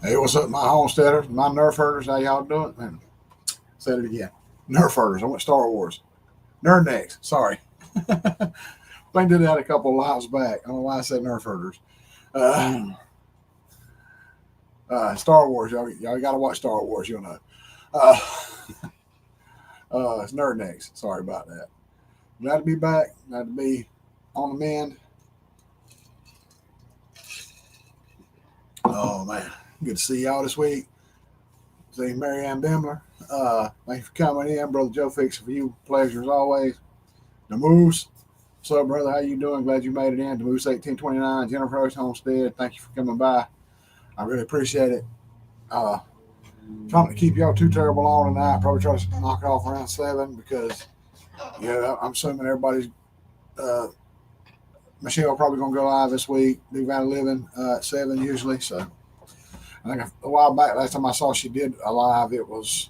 Hey, what's up, my homesteaders, my nerf herders? How y'all doing? Man, said it again. Nerf herders. I went Star Wars. Nerd necks. Sorry. I did that a couple of lives back. I don't know why I said nerf herders. Uh, Star Wars. Y'all got to watch Star Wars. You'll know. Uh, it's nerd necks. Sorry about that. Glad to be back. Glad to be on the mend. Oh man, good to see y'all this week. See Marianne Bimler. Thanks for coming in, brother Joe. Fixing for you. Pleasure as always. The Moose. What's up, brother? How you doing? Glad you made it in. The Moose 1829, Jennifer Host Homestead. Thank you for coming by. I really appreciate it. Uh, Trying to keep y'all too terrible long tonight. Probably try to knock it off around 7 because I'm assuming everybody's Michelle probably gonna go live this week. Do Valley Living at 7 usually. So I think a while back, last time I saw she did a live, it was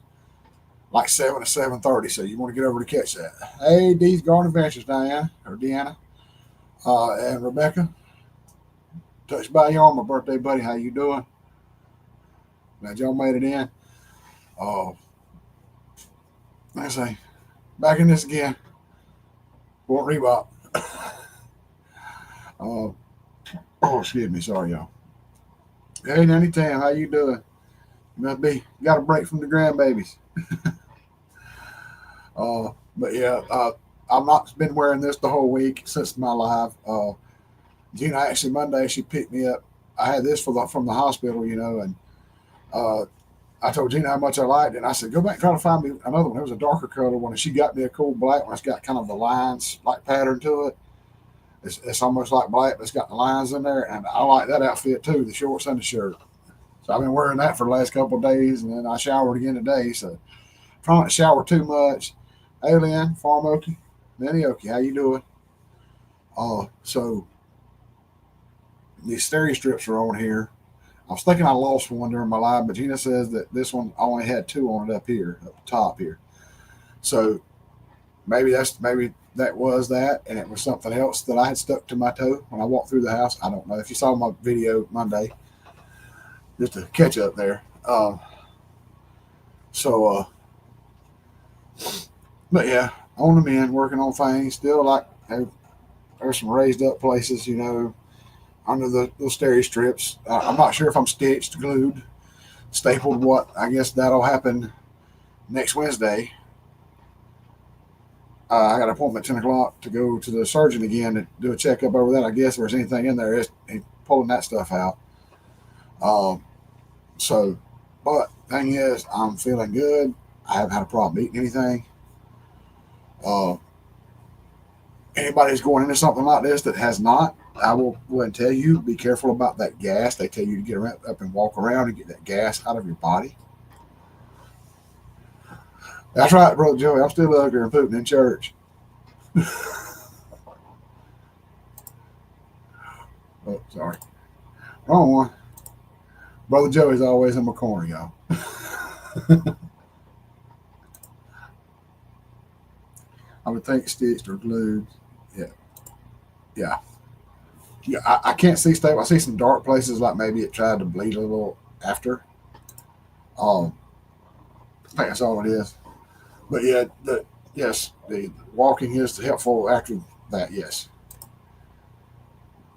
like 7 to 7:30. So you want to get over to catch that. Hey, Dee's Garden Adventures, Diana or Deanna, and Rebecca. Touched by you on my birthday, buddy. How you doing? Glad y'all made it in. Oh, like I say, back in this again. Fort Reebok. uh, oh, excuse me. Sorry, y'all. Hey, Nanny Tam, how you doing? You must be got a break from the grandbabies. But yeah, I've not been wearing this the whole week since my live. Gina actually Monday she picked me up. I had this from the hospital, and uh, I told Gina how much I liked it. And I said, go back and try to find me another one. It was a darker color one, and she got me a cool black one. It's got kind of the lines like pattern to it. It's almost like black, but it's got the lines in there, and I like that outfit too, the shorts and the shirt. So I've been wearing that for the last couple of days, and then I showered again today. So trying not to shower too much. Hey, Lynn, Farm Okie, Lenny Okie, how you doing? So these stereo strips are on here. I was thinking I lost one during my live, but Gina says that this one only had two on it up here, up the top here. So maybe that was that, and it was something else that I had stuck to my toe when I walked through the house. I don't know if you saw my video Monday, just to catch up there. So, but yeah, on the mend, working on things. Still like hey, there's some raised up places, under the stereo strips. I'm not sure if I'm stitched, glued, stapled. What I guess that'll happen next Wednesday. I got an appointment at 10 o'clock to go to the surgeon again to do a checkup over that. I guess if there's anything in there, it's pulling that stuff out. Um, so, but thing is, I'm feeling good. I haven't had a problem eating anything. Uh, Anybody who's going into something like this that has not, I will go ahead and tell you, be careful about that gas. They tell you to get around, up and walk around and get that gas out of your body. That's right, Brother Joey. I'm still ugly and pooping in church. Oh, sorry. Wrong one. Brother Joey's always in my corner, y'all. I would think stitched or glued. Yeah. Yeah. Yeah. I can't see stable. I see some dark places like maybe it tried to bleed a little after. Um, I think that's all it is. But yeah, yes, the walking is helpful after that. Yes,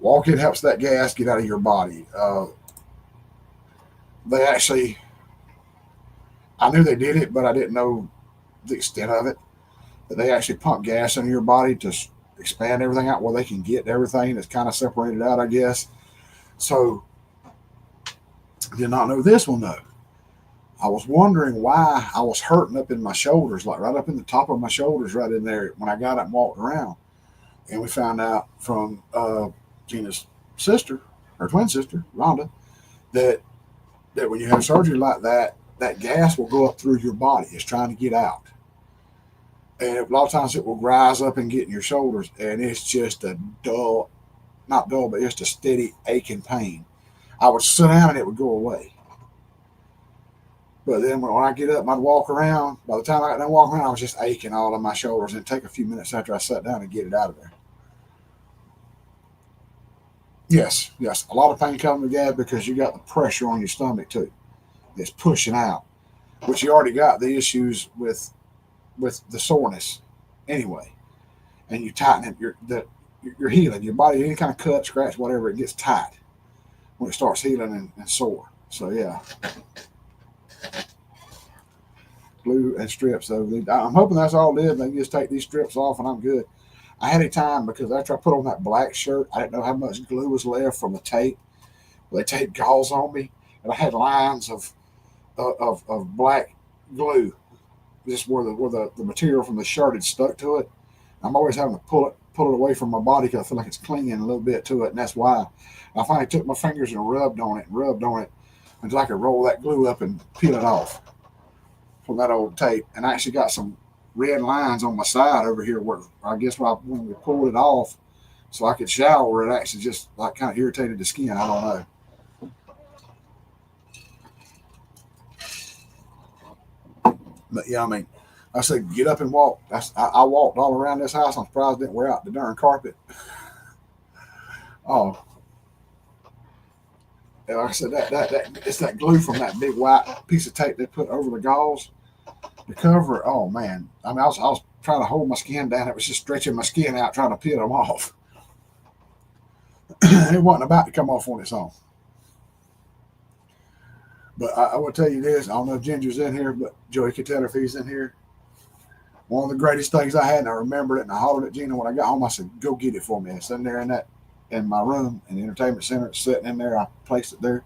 walking helps that gas get out of your body. They actually, I knew they did it, but I didn't know the extent of it. But they actually pump gas into your body to expand everything out where they can get everything that's kind of separated out, I guess. So, I did not know this one though. I was wondering why I was hurting up in my shoulders, like right up in the top of my shoulders, right in there when I got up and walked around. And we found out from Gina's sister, her twin sister, Rhonda, that when you have surgery like that, that gas will go up through your body. It's trying to get out. And a lot of times it will rise up and get in your shoulders, and it's just a dull, not dull, but just a steady aching pain. I would sit down and it would go away. But then when I get up, I'd walk around. By the time I got done walking around, I was just aching all of my shoulders. And it'd take a few minutes after I sat down to get it out of there. Yes, yes. A lot of pain coming to gas because you got the pressure on your stomach too. It's pushing out, which you already got the issues with the soreness anyway, and you tighten it. You're healing your body. Any kind of cut, scratch, whatever, it gets tight when it starts healing and sore. So yeah, glue and strips. So I'm hoping that's all it is. They just take these strips off and I'm good. I had a time because after I put on that black shirt, I didn't know how much glue was left from the tape. They taped gauze on me, and I had lines of black glue just where the material from the shirt had stuck to it. I'm always having to pull it away from my body because I feel like it's clinging a little bit to it, and that's why I finally took my fingers and rubbed on it until I could roll that glue up and peel it off from that old tape. And I actually got some red lines on my side over here where I guess when we pulled it off, so I could shower, it actually just like kind of irritated the skin. I don't know. But yeah, I mean, I said get up and walk. I walked all around this house. I'm surprised I didn't wear out the darn carpet. Oh, and like I said, that it's that glue from that big white piece of tape they put over the gauze to cover it. Oh man, I mean, I was trying to hold my skin down. It was just stretching my skin out, trying to peel them off. It wasn't about to come off on its own. But I will tell you this: I don't know if Ginger's in here, but Joey can tell if he's in here. One of the greatest things I had, and I remembered it, and I hollered at Gina when I got home. I said, "Go get it for me." It's in there in my room in the entertainment center. It's sitting in there. I placed it there.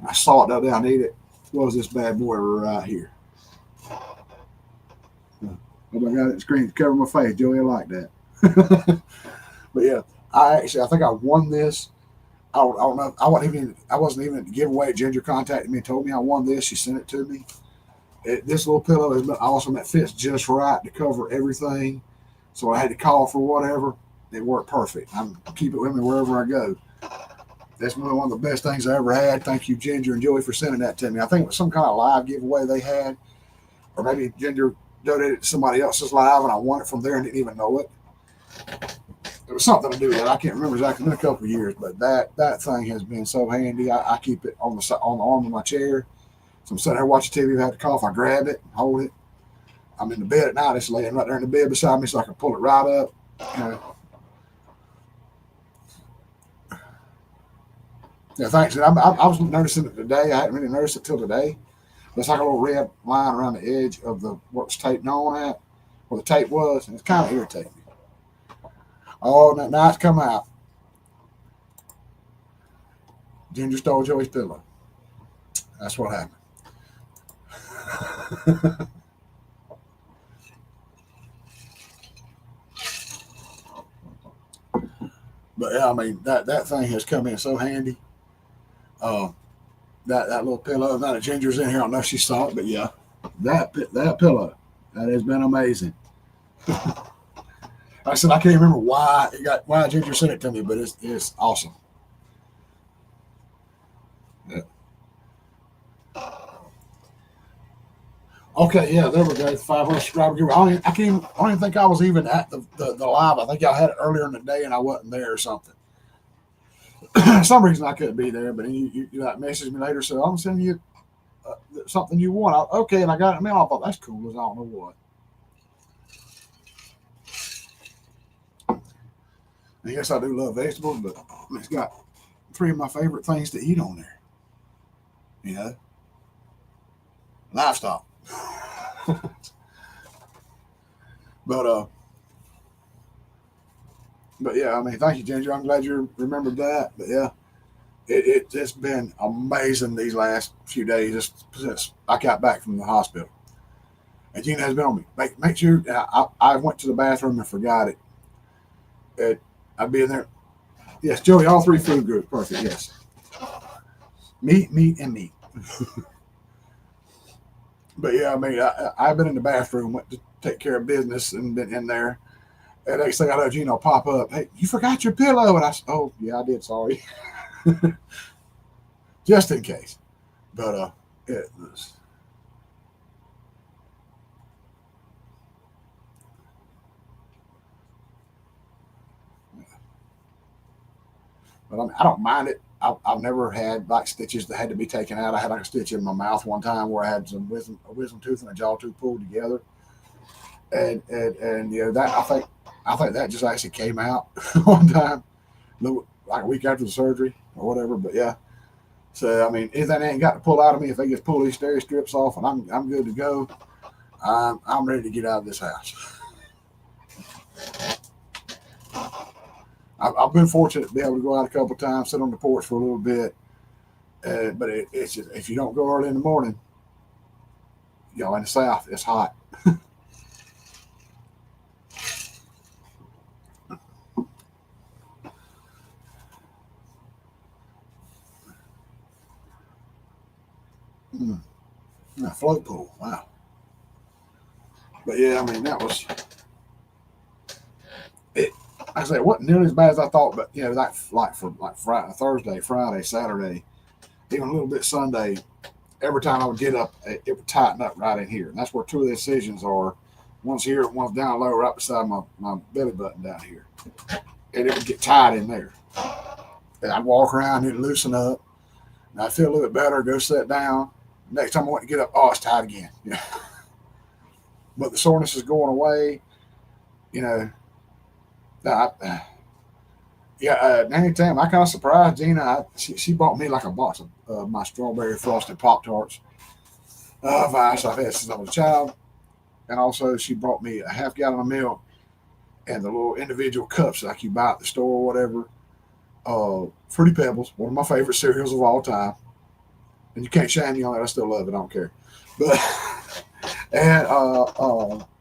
I saw it the other day. I need it. What was this bad boy right here? Oh my God, it screams cover my face. Joey, I like that. But yeah, I think I won this. I don't know. I wasn't even at the giveaway. Ginger contacted me and told me I won this. She sent it to me. This little pillow is awesome. It fits just right to cover everything. So I had to call for whatever. It worked perfect. I'm keep it with me wherever I go. That's one of the best things I ever had. Thank you, Ginger and Joey, for sending that to me. I think it was some kind of live giveaway they had, or maybe Ginger donated it to somebody else's live, and I won it from there and didn't even know it. It was something to do with that. I can't remember exactly. It's been a couple of years, but that thing has been so handy. I keep it on the arm of my chair. So I'm sitting there watching TV. If I have to cough, I grab it, hold it. I'm in the bed at night. It's laying right there in the bed beside me, so I can pull it right up. You know. Yeah, thanks. I was noticing it today. I hadn't really noticed it till today. There's like a little red line around the edge of the where it's taped on at, where the tape was, and it's kind of irritating me. Oh, now it's come out. Ginger stole Joey's pillow. That's what happened. But yeah, I mean that thing has come in so handy. Uh, that little pillow. Now that Ginger's in here, I don't know if she saw it, but yeah, that pillow that has been amazing. I said I can't remember why Ginger sent it to me, but it's awesome. Yeah. Okay, yeah, there we go. 500 subscriber giveaway. I don't even think I was even at the live. I think y'all had it earlier in the day and I wasn't there or something. Some reason I couldn't be there, but you like messaged me later, so I'm sending you something you want. Okay, and I got it in the mail. I thought that's cool as I don't know what. I guess I do love vegetables, but it's got three of my favorite things to eat on there. You know, livestock. but but yeah, I mean, thank you, Ginger. I'm glad you remembered that. But yeah, it's been amazing these last few days since I got back from the hospital. And Gina has been on me. Make sure I went to the bathroom and forgot it. I'd be in there. Yes, Joey, all three food groups. Perfect. Yes. Meat, and meat. But yeah, I mean, I've been in the bathroom, went to take care of business, and been in there. And next thing I know, Gino pop up. Hey, you forgot your pillow, and I said, "Oh yeah, I did. Sorry." Just in case. But it was. But I don't mind it. I've never had like stitches that had to be taken out. I had like a stitch in my mouth one time where I had a wisdom tooth and a jaw tooth pulled together, and that I think that just actually came out one time, like a week after the surgery or whatever. But yeah, so I mean, anything they ain't got to pull out of me, if they just pull these steri strips off and I'm good to go, I'm ready to get out of this house. I've been fortunate to be able to go out a couple of times, sit on the porch for a little bit, but it's just if you don't go early in the morning, in the south it's hot. Mm, a float pool, wow. But yeah, I mean that was it. Like I said, it wasn't nearly as bad as I thought, but that like for like Friday, Thursday, Friday, Saturday, even a little bit Sunday. Every time I would get up, it would tighten up right in here, and that's where two of the incisions are. One's here, one's down low, right beside my belly button down here, and it would get tight in there. And I'd walk around, it'd loosen up, and I'd feel a little bit better. Go sit down. Next time I want to get up, oh, it's tight again. Yeah. But the soreness is going away. You know, I, yeah. Anytime I kind of surprised Gina. She bought me like a box of my strawberry frosted Pop Tarts. I've had since I was a child, and also she brought me a half gallon of milk and the little individual cups like you buy at the store or whatever. Fruity Pebbles, one of my favorite cereals of all time, and you can't shame me on it. I still love it. I don't care. But and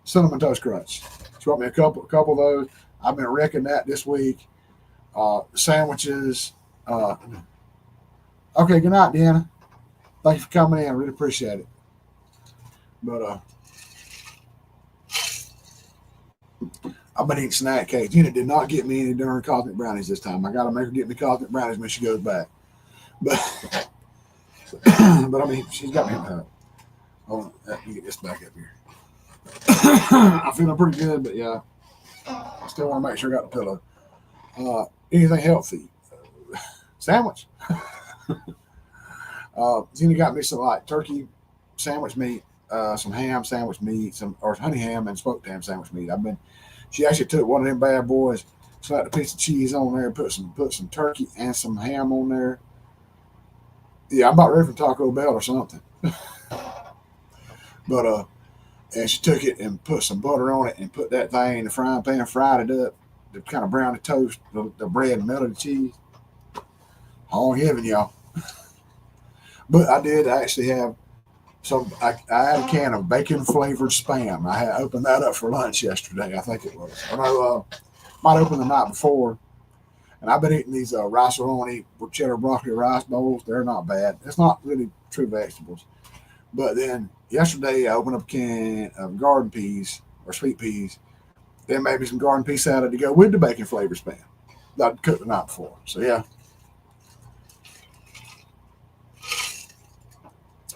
cinnamon toast crunch. She brought me a couple of those. I've been wrecking that this week. Sandwiches. Okay, good night, Deanna. Thank you for coming in. I really appreciate it. But I've been eating snack cakes. Gina did not get me any darn cosmic brownies this time. I got to make her get me cosmic brownies when she goes back. But but I mean, she's got me. Hold on, let me get this back up here. I'm feeling pretty good, but yeah, I still want to make sure I got the pillow. Anything healthy? Sandwich. Zena got me some like turkey sandwich meat, some ham sandwich meat, or honey ham and smoked ham sandwich meat. She actually took one of them bad boys, slapped a piece of cheese on there, put some turkey and some ham on there. Yeah, I'm about ready for Taco Bell or something. But and she took it and put some butter on it and put that thing in the frying pan, fried it up, to kind of brown the toast, the bread and melted the cheese. All in heaven, y'all. But I did actually have some. I had a can of bacon flavored spam. I had opened that up for lunch yesterday. I think it was. I know might open the night before. And I've been eating these rice-a-roni with cheddar broccoli rice bowls. They're not bad. It's not really true vegetables. But then yesterday I opened up a can of garden peas or sweet peas. Then maybe some garden pea salad to go with the bacon flavored spam that I'd cooked the night before. So yeah.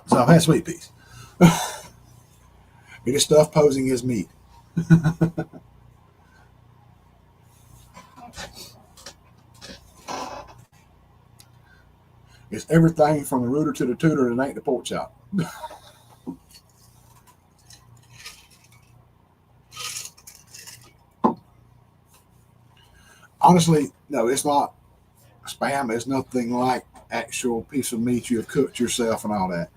So I've had sweet peas. It is stuff posing as meat. It's everything from the rooter to the tutor that ain't the pork chop. Honestly, no, it's not. Spam is nothing like actual piece of meat you have cooked yourself and all that.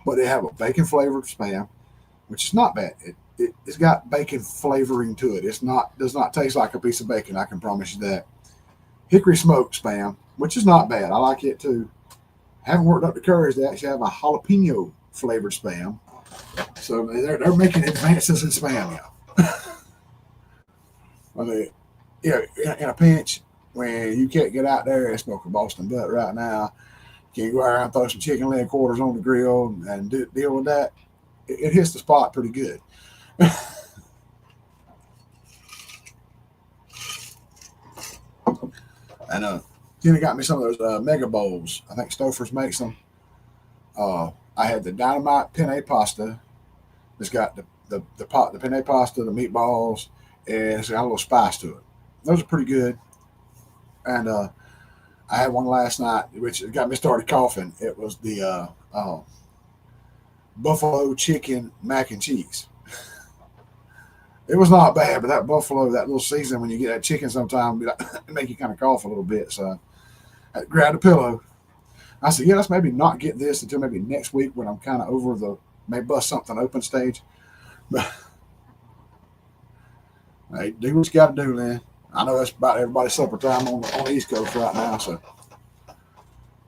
But they have a bacon flavored spam, which is not bad. It's got bacon flavoring to it. It's not does not taste like a piece of bacon. I can promise you that. Hickory smoked spam, which is not bad. I like it too. Haven't worked up the courage to actually have a jalapeno flavored spam. So they're making advances in spam now. I mean, yeah, in a pinch when you can't get out there and smoke a Boston butt right now, can you go around and throw some chicken leg quarters on the grill and deal with that? It hits the spot pretty good. And Jenny got me some of those mega bowls. I think Stouffer's makes them. I had the dynamite penne pasta. It's got the penne pasta, the meatballs, and it's got a little spice to it. Those are pretty good. And I had one last night, which got me started coughing. It was the buffalo chicken mac and cheese. It was not bad, but that buffalo, that little season when you get that chicken, sometimes it make you kind of cough a little bit. So I grabbed a pillow. I said, yeah, let's maybe not get this until maybe next week when I'm kind of over the may bust something open stage. But hey, do what you got to do, man. I know that's about everybody's supper time on the East Coast right now. So,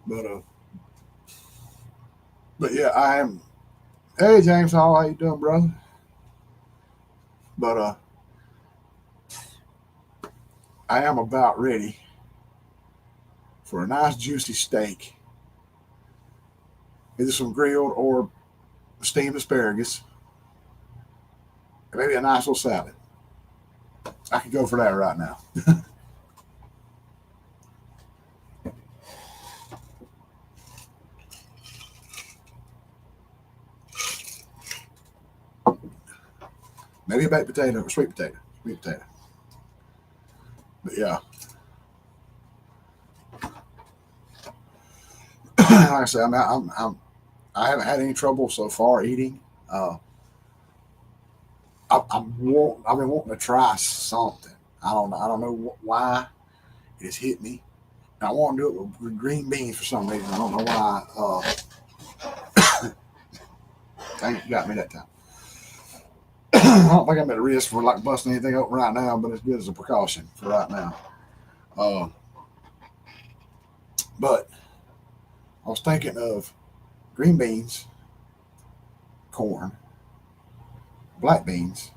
but but yeah, I am. Hey, James Hall, how you doing, brother? But I am about ready for a nice juicy steak, either some grilled or steamed asparagus, and maybe a nice little salad. I could go for that right now. Maybe a baked potato or sweet potato. Sweet potato. But yeah, like I said, I haven't had any trouble so far eating. Uh, I've been wanting to try something. I don't know why it has hit me. And I want to do it with green beans for some reason. I don't know why. Dang, it got me that time. I don't think I'm at risk for like busting anything open right now, but it's good as a precaution for right now. Uh, but I was thinking of green beans, corn, black beans.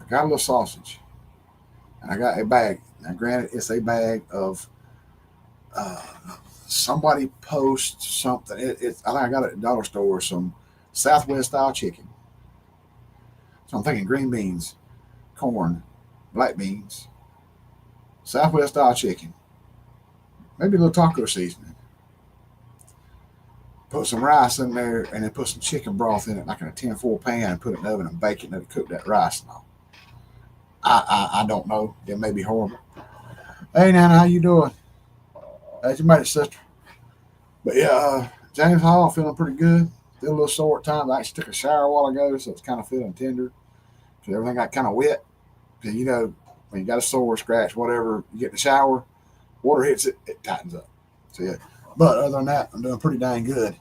I got a little sausage, and I got a bag. Now, granted, it's a bag of uh, somebody post something. I think I got it at the dollar store. Some Southwest style chicken. So I'm thinking green beans, corn, black beans, Southwest style chicken, maybe a little taco seasoning. Put some rice in there, and then put some chicken broth in it, like in a tin foil pan, and put it in the oven and bake it, and let it cook that rice and all. I don't know. It may be horrible. Hey, Nana, how you doing? How's your mate, sister? But yeah, James Hall, feeling pretty good. Still a little sore at times. I actually took a shower a while ago, so it's kind of feeling tender. So everything got kind of wet. Because, you know, when you got a sore, scratch, whatever, you get in the shower, water hits it, it tightens up. So yeah. But other than that, I'm doing pretty dang good.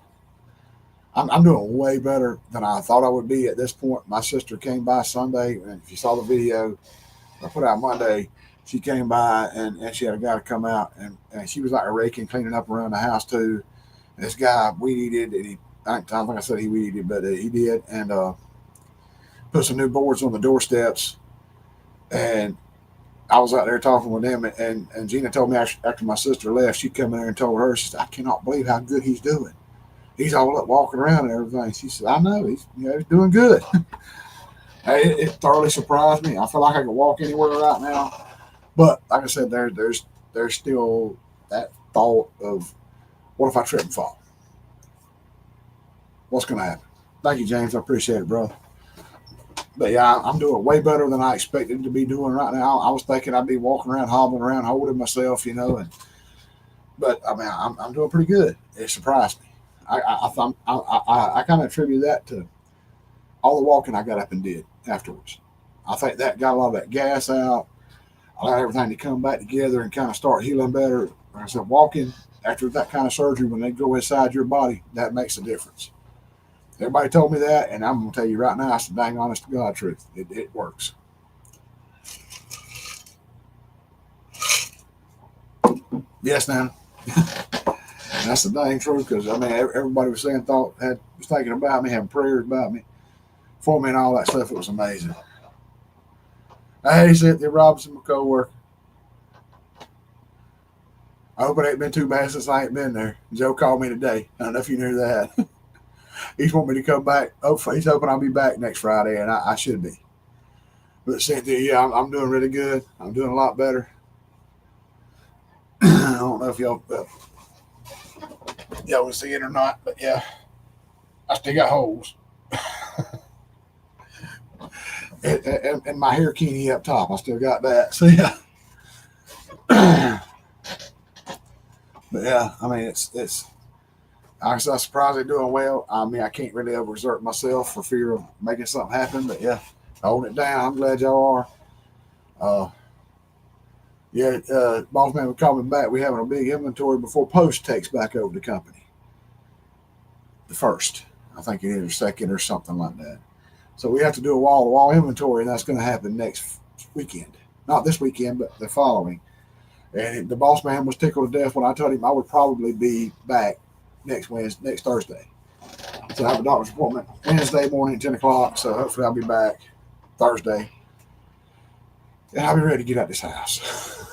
I'm doing way better than I thought I would be at this point. My sister came by Sunday, and if you saw the video I put out Monday, she came by and she had a guy to come out, and she was like raking, cleaning up around the house too. And this guy weed eated, and I don't think I said he weed eated, but he did, and put some new boards on the doorsteps. And I was out there talking with them, and Gina told me after my sister left, she come in there and told her, she said, I cannot believe how good he's doing. He's all up walking around and everything. She said, I know, he's doing good. Hey, it thoroughly surprised me. I feel like I could walk anywhere right now. But like I said, there's still that thought of what if I trip and fall? What's going to happen? Thank you, James. I appreciate it, bro. But yeah, I'm doing way better than I expected to be doing right now. I was thinking I'd be walking around, hobbling around, holding myself, but I mean, I'm doing pretty good. It surprised me. I kind of attribute that to all the walking I got up and did afterwards. I think that got a lot of that gas out, allowed everything to come back together and kind of start healing better. Like I said, walking after that kind of surgery, when they go inside your body, that makes a difference. Everybody told me that, and I'm going to tell you right now, it's the dang honest to God truth. It works. Yes, now. That's the dang truth, because, I mean, everybody was was thinking about me, having prayers about me, for me and all that stuff. It was amazing. Hey, Cynthia Robinson, my co-worker. I hope it ain't been too bad since I ain't been there. Joe called me today. I don't know if you knew that. He's wanting me to come back. He's hoping I'll be back next Friday, and I should be. But Cynthia, yeah, I'm doing really good. I'm doing a lot better. I don't know if y'all will see it or not, but yeah, I still got holes. and my hair kini up top, I still got that. So yeah. yeah, I mean, I'm surprised they're doing well. I mean, I can't really overexert myself for fear of making something happen, but yeah, holding it down. I'm glad y'all are. Uh, yeah, boss man was calling me back. We having a big inventory before post takes back over the company. The first, I think it is, or second, or something like that. So we have to do a wall to wall inventory, and that's going to happen next weekend. Not this weekend, but the following. And the boss man was tickled to death when I told him I would probably be back next Thursday. So I have a doctor's appointment Wednesday morning at 10 o'clock. So hopefully I'll be back Thursday. And I'll be ready to get out of this house.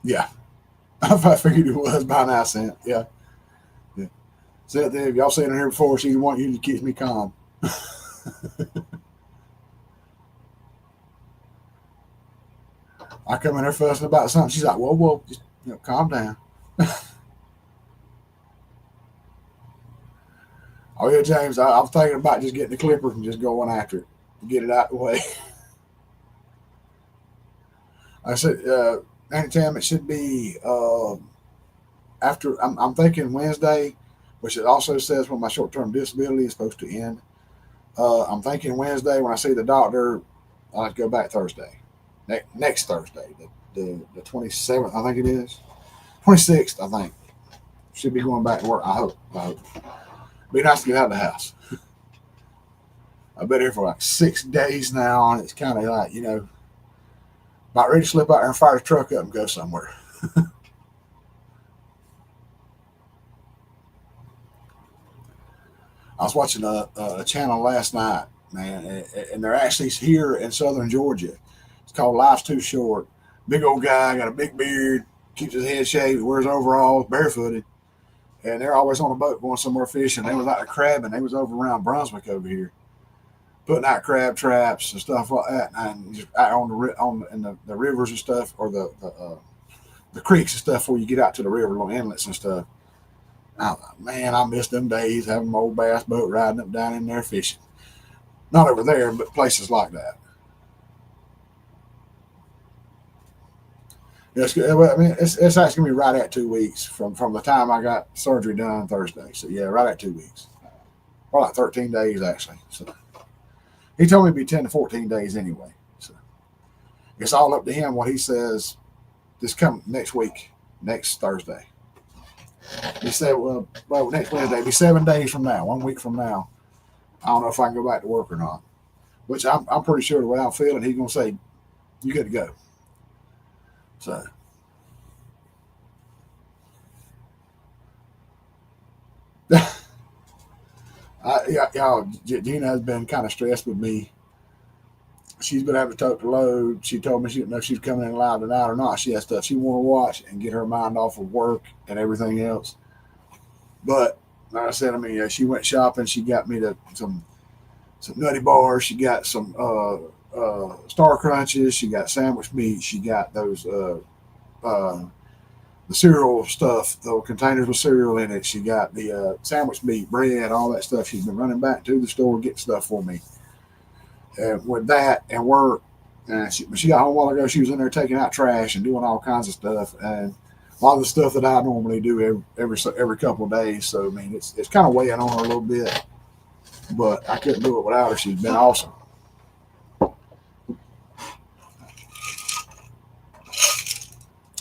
Yeah. I figured it was by now, Sent. Yeah. Yeah. Sent, if y'all seen her here before, she's the one usually keeps me calm. I come in there fussing about something. She's like, whoa, whoa, just calm down. Oh, yeah, James, I was thinking about just getting the clippers and just going after it to get it out of the way. I said, anytime it should be after, I'm thinking Wednesday, which it also says when my short term disability is supposed to end. I'm thinking Wednesday when I see the doctor, I'll have to go back Thursday. Next Thursday, the 27th, I think it is. 26th, I think. Should be going back to work, I hope. Be nice to get out of the house. I've been here for like 6 days now, and it's kind of like, about ready to slip out there and fire the truck up and go somewhere. I was watching a channel last night, man, and they're actually here in southern Georgia. It's called Life's Too Short. Big old guy, got a big beard, keeps his head shaved, wears overalls, barefooted, and they're always on a boat going somewhere fishing. They was out there crabbing. They was over around Brunswick over here, putting out crab traps and stuff like that, and just out in the rivers and stuff, or the creeks and stuff where you get out to the river, little inlets and stuff. Man, I miss them days having my old bass boat riding up down in there fishing. Not over there, but places like that. Yes, well, I mean, it's actually gonna be right at 2 weeks from the time I got surgery done Thursday. So yeah, right at 2 weeks, or like 13 days actually. So he told me it'd be 10 to 14 days anyway. So it's all up to him what he says. This come next week, next Thursday. He said, well, next Wednesday, it'll be 7 days from now, 1 week from now. I don't know if I can go back to work or not. Which I'm pretty sure the way I'm feeling, he's gonna say, "You got to go." So, Gina has been kind of stressed with me. She's been having to talk to Load. She told me she didn't know if she's coming in loud tonight or not. She has stuff she want to watch and get her mind off of work and everything else. But like I said, I mean, yeah, she went shopping. She got me some nutty bars. She got some Star Crunches. She got sandwich meat. She got those uh, the cereal stuff, the containers with cereal in it. She got the sandwich meat, bread, all that stuff. She's been running back to the store getting stuff for me. And with that and work, and she got home a while ago. She was in there taking out trash and doing all kinds of stuff, and a lot of the stuff that I normally do every couple of days. So I mean, it's kind of weighing on her a little bit, but I couldn't do it without her. She's been awesome.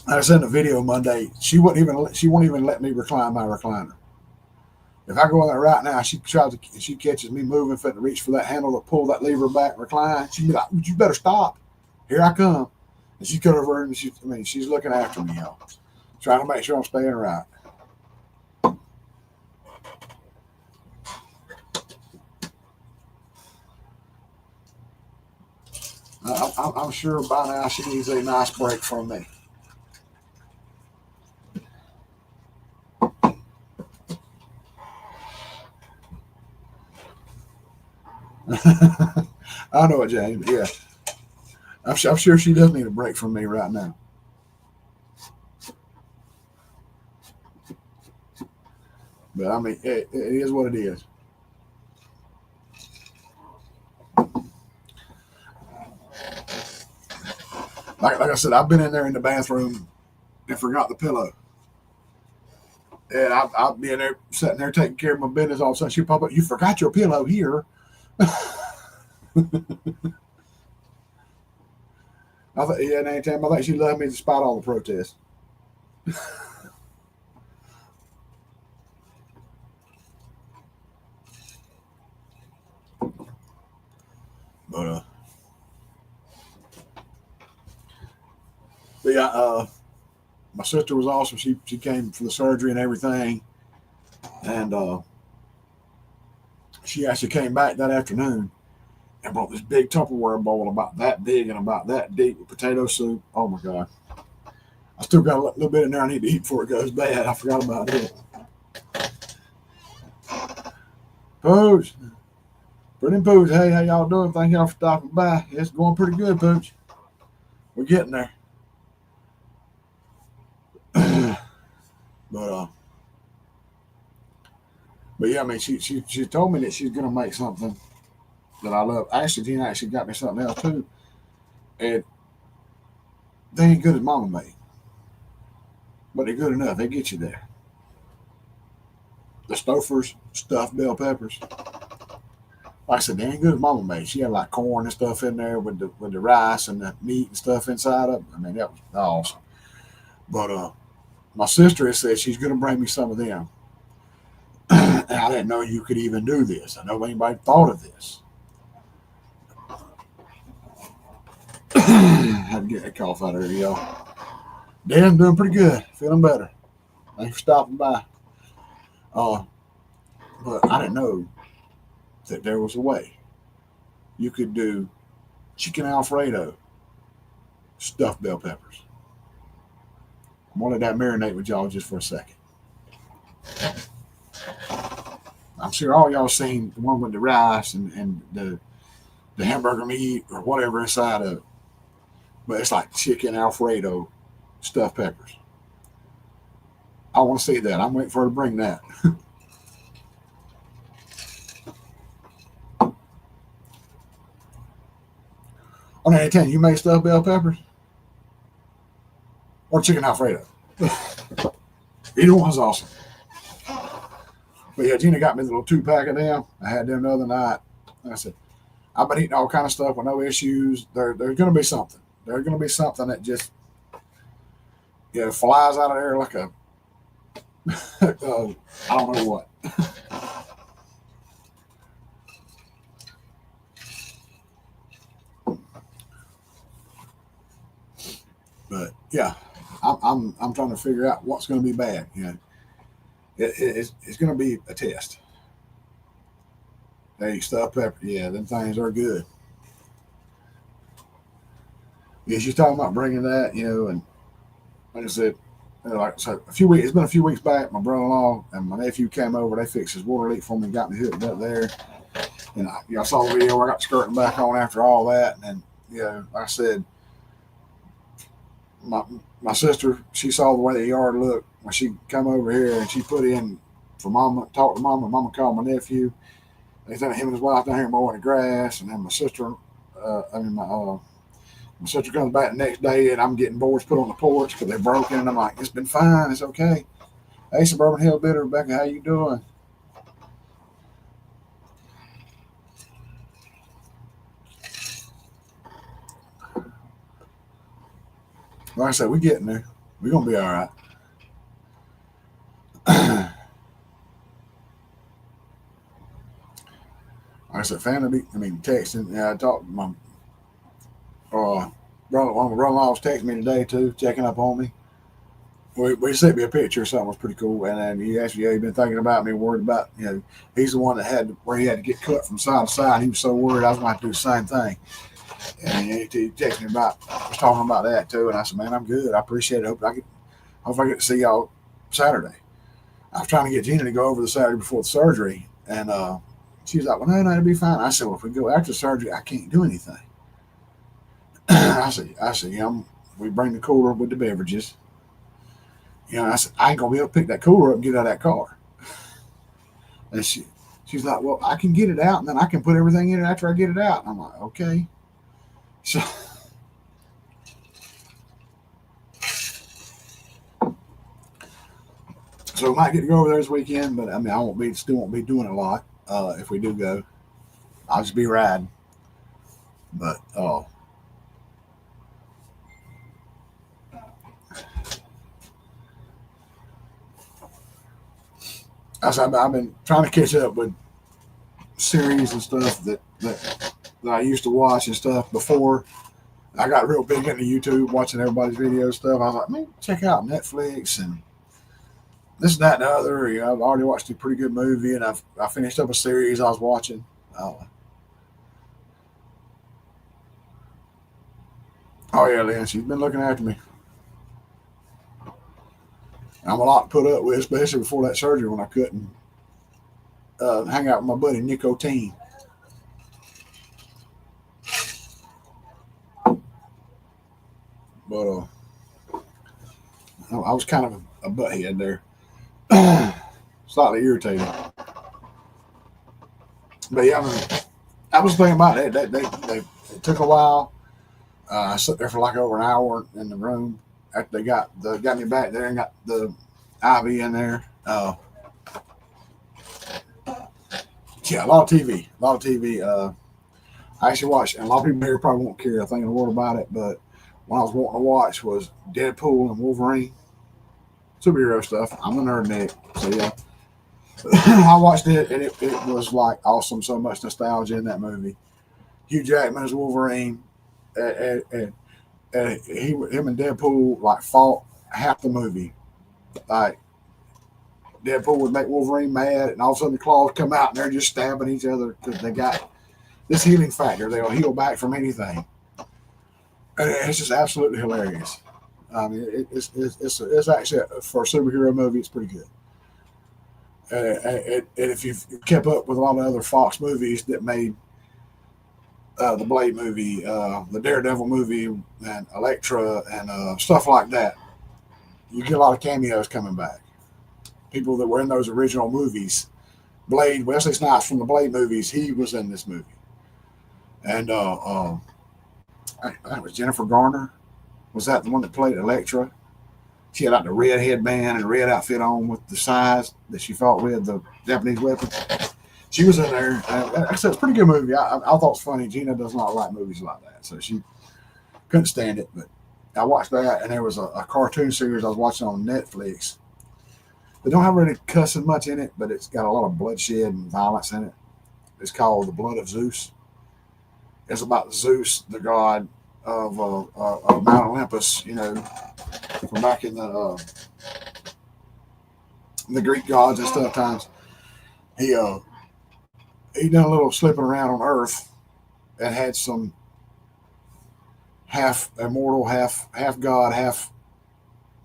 I said in the video Monday, she won't even let me recline my recliner. If I go in there right now, she catches me moving, fit to reach for that handle to pull that lever back, recline. She'd be like, "You better stop. Here I come." And she cut over and she's looking after me, y'all, trying to make sure I'm staying right. I'm sure by now she needs a nice break from me. I know it, James. Yeah, I'm sure she does need a break from me right now. But I mean, it is what it is. Like I said, I've been in there in the bathroom and forgot the pillow. And I'll be in there sitting there taking care of my business. All of a sudden, she pop up. You forgot your pillow here. I thought, yeah, and anytime I think she loved me despite all the protests. But yeah, my sister was awesome. She came for the surgery and everything, and she actually came back that afternoon and brought this big Tupperware bowl about that big and about that deep with potato soup. Oh my god! I still got a little bit in there I need to eat before it goes bad. I forgot about it. Pooch, pretty Pooch. Hey, how y'all doing? Thank y'all for stopping by. It's going pretty good, Pooch. We're getting there. but but yeah, I mean, she told me that she's gonna make something that I love. Actually, Tina actually got me something else too, and they ain't good as Mama made, but they're good enough. They get you there. The Stouffer's stuffed bell peppers. Like I said, they ain't good as Mama made. She had like corn and stuff in there with the rice and the meat and stuff inside of it. I mean, that was awesome. But my sister has said she's gonna bring me some of them. And I didn't know you could even do this. I know anybody thought of this. Had to get that cough out of here, y'all. Dan's doing pretty good, feeling better. Thanks for stopping by. Uh, but I didn't know that there was a way you could do chicken Alfredo stuffed bell peppers. I'm gonna let that marinate with y'all just for a second. I'm sure all y'all seen the one with the rice and the hamburger meat or whatever inside of it. But it's like chicken Alfredo stuffed peppers. I want to see that. I'm waiting for her to bring that. On any 10, you make stuffed bell peppers or chicken Alfredo? Either one's awesome. But yeah, Gina got me the little 2-pack of them. I had them the other night. And I said, I've been eating all kind of stuff with no issues. There's going to be something. There's going to be something that just flies out of there like a I don't know what. But yeah, I'm trying to figure out what's going to be bad. It's going to be a test. Hey, stuffed pepper, yeah, them things are good. Yeah, she's talking about bringing that, and like I said, like so a few weeks. It's been a few weeks back. My brother-in-law and my nephew came over. They fixed his water leak for me, and got me hooked up there. And I saw the video. I got the skirting back on after all that, and like I said, my my sister, she saw the way the yard looked when she come over here, and she put in for Mama, talked to Mama. Mama called my nephew. They sent him and his wife down here mowing the grass, and then my sister, my sister comes back the next day, and I'm getting boards put on the porch because they're broken. And I'm like, it's been fine, it's okay. Hey, Suburban Hillbilly, Rebecca, how you doing? Like I said, we're getting there. We're gonna be all right. Like I said, family. Texting. Yeah, I talked to my brother. One of my brother-in-law was texting me today too, checking up on me. We sent me a picture or something was pretty cool, and then he asked me, "Yeah, he been thinking about me, worried about he's the one that had where he had to get cut from side to side. He was so worried I was going to do the same thing." And he texted me about was talking about that too, and I said, "Man, I'm good. I appreciate it. Hope I get to see y'all Saturday." I was trying to get Gina to go over the Saturday before the surgery, and she was like, "Well, no, it'll be fine." I said, "Well, if we go after surgery, I can't do anything." I said, we bring the cooler with the beverages. I said, I ain't gonna be able to pick that cooler up and get out of that car. And she's like, well, I can get it out, and then I can put everything in it after I get it out. And I'm like, okay. So So we might get to go over there this weekend, but I mean, still won't be doing a lot. If we do go, I'll just be riding. But I've been trying to catch up with series and stuff that I used to watch and stuff before. I got real big into YouTube, watching everybody's video stuff. I was like, man, check out Netflix and this, that, and the other. You know, I've already watched a pretty good movie, and I finished up a series I was watching. Oh yeah, Lynn, she's been looking after me. I'm a lot to put up with, especially before that surgery when I couldn't hang out with my buddy Nicotine. But I was kind of a butthead there, slightly irritated. But yeah, I was thinking about it. It took a while. I sat there for like over an hour in the room after they got me back there and got the IV in there. Yeah, a lot of TV, a lot of TV. I actually watched, and a lot of people here probably won't care a thing in the world about it, but what I was wanting to watch was Deadpool and Wolverine, superhero stuff. I'm a nerd, Nick, so yeah. I watched it, and it was like awesome. So much nostalgia in that movie. Hugh Jackman as Wolverine, and him and Deadpool like fought half the movie. Like Deadpool would make Wolverine mad, and all of a sudden the claws come out, and they're just stabbing each other because they got this healing factor. They'll heal back from anything, and it's just absolutely hilarious. I mean, it's actually for a superhero movie, it's pretty good. And if you've kept up with a lot of other Fox movies that made the Blade movie, the Daredevil movie, and Elektra, and stuff like that, you get a lot of cameos coming back. People that were in those original movies. Blade, Wesley Snipes from the Blade movies, he was in this movie. And I think it was Jennifer Garner. Was that the one that played Elektra? She had like the red headband and red outfit on with the size that she fought with, the Japanese weapon. She was in there. Like I said, it's a pretty good movie. I thought it was funny. Gina does not like movies like that, so she couldn't stand it. But I watched that, and there was a cartoon series I was watching on Netflix. They don't have really cussing much in it, but it's got a lot of bloodshed and violence in it. It's called The Blood of Zeus. It's about Zeus, the god of Mount Olympus, you know, from back in the Greek gods and stuff times. He done a little slipping around on Earth and had some half immortal, half god, half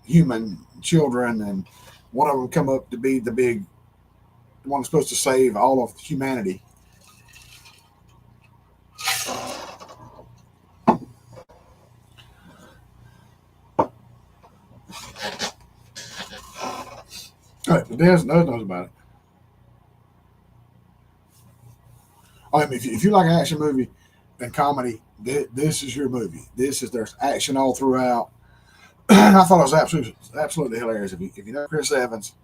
human children, and one of them come up to be the big one that's supposed to save all of humanity. Right, Dad knows about it. I mean, if you like an action movie and comedy, this is your movie. There's action all throughout. I thought it was absolutely hilarious. If you know Chris Evans,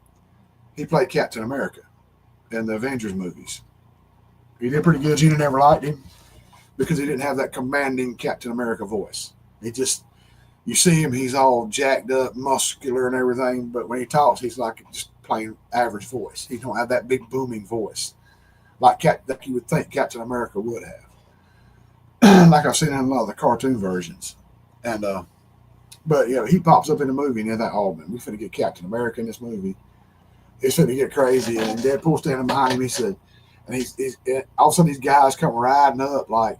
he played Captain America in the Avengers movies. He did pretty good. Gina never liked him because he didn't have that commanding Captain America voice. He just, you see him, he's all jacked up, muscular and everything, but when he talks, he's like just plain average voice. He don't have that big booming voice like you would think Captain America would have. Like I've seen in a lot of the cartoon versions. And but yeah, he pops up in the movie and you're like, oh man, we finna get Captain America in this movie. It's finna get crazy. And Deadpool standing behind him, he said, and he's all of a sudden these guys come riding up like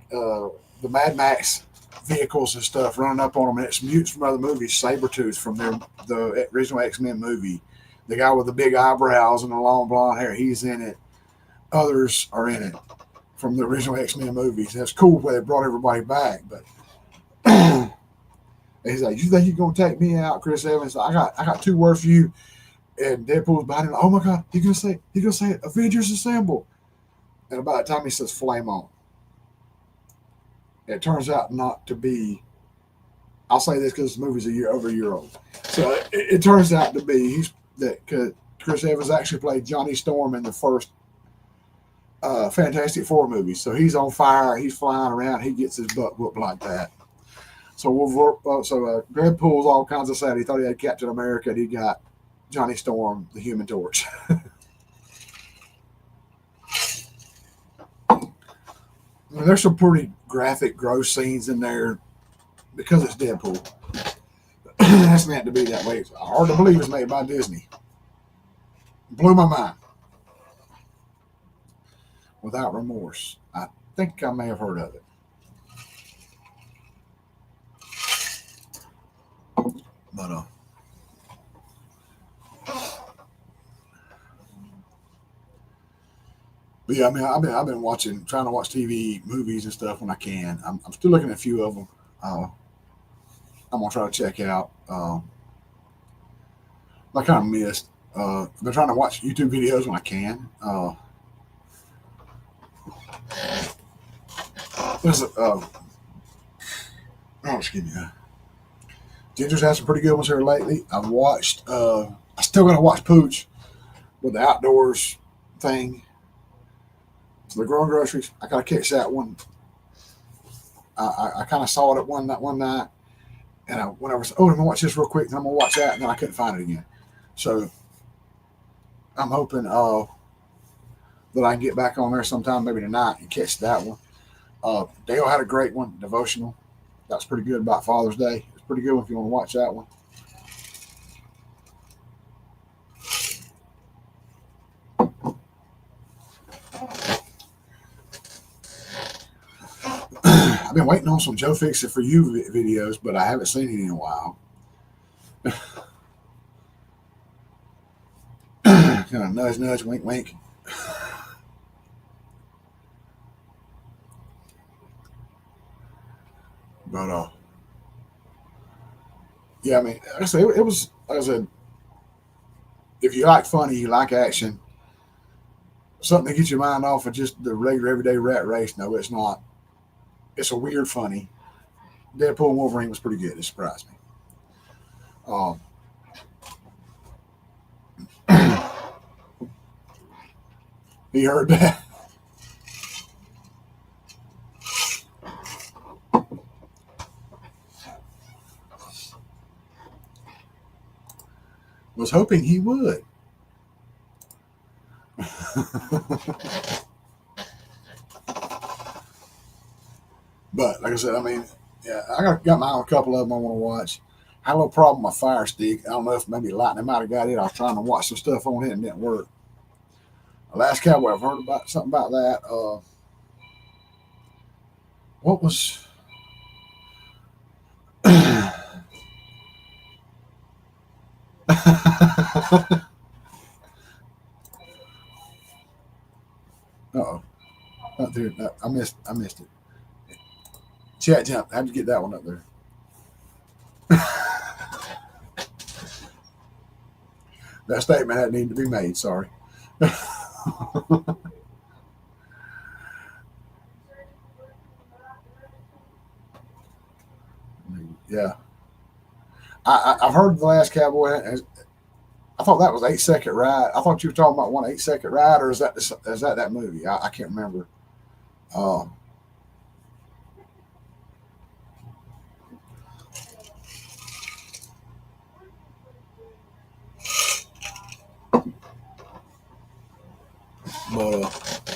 the Mad Max vehicles and stuff running up on them, and it's mutes from other movies. Sabretooth from the original X-Men movie, the guy with the big eyebrows and the long blonde hair, he's in it. Others are in it from the original X-Men movies. That's cool where they brought everybody back, but he's like, you think you're gonna take me out, Chris Evans? I got two words for you. And Deadpool's behind him. Oh my God, he's gonna say it, Avengers Assemble. And about the time he says flame on, it turns out not to be. I'll say this because this movie's over a year old. So it turns out to be that Chris Evans actually played Johnny Storm in the first Fantastic Four movie. So he's on fire. He's flying around. He gets his butt whooped like that. So Deadpool's all kinds of sad. He thought he had Captain America, and he got Johnny Storm, the Human Torch. I mean, there's some pretty graphic, gross scenes in there because it's Deadpool. That's meant to be that way. It's hard to believe it's made by Disney. Blew my mind. Without Remorse. I think I may have heard of it. But yeah, I mean, I've been trying to watch TV, movies, and stuff when I can. I'm still looking at a few of them. I'm gonna try to check out. I kind of missed. I've been trying to watch YouTube videos when I can. There's excuse me. Ginger's had some pretty good ones here lately. I've watched. I still gotta watch Pooch with the outdoors thing. So the growing groceries. I gotta catch that one. I kind of saw it at one night, and I'm gonna watch this real quick, and I'm gonna watch that, and then I couldn't find it again. So I'm hoping that I can get back on there sometime, maybe tonight, and catch that one. Dale had a great one, devotional. That's pretty good about Father's Day. It's pretty good if you want to watch that one. I've been waiting on some Joe Fix It For You videos, but I haven't seen it in a while. Kind of nudge, nudge, wink, wink. But yeah, I mean, like I said, it was, like I said, if you like funny, you like action, something to get your mind off of just the regular everyday rat race. No, it's not. It's a weird funny. Deadpool and Wolverine was pretty good. It surprised me. Um, he heard that. Was hoping he would. But like I said, I mean, yeah, got my own couple of them I want to watch. I had a little problem with my Fire Stick. I don't know if maybe lightning might have got it. I was trying to watch some stuff on it and it didn't work. Last Cowboy, I've heard about something about that. What was? Uh-oh. Not there. No, I missed it. Chat jump. I had to get that one up there. That statement had needed to be made. Sorry. Yeah. I've heard the Last Cowboy. I thought that was 8 Second Ride. I thought you were talking about 1 8 Second Ride, or is that movie? I can't remember. Um, but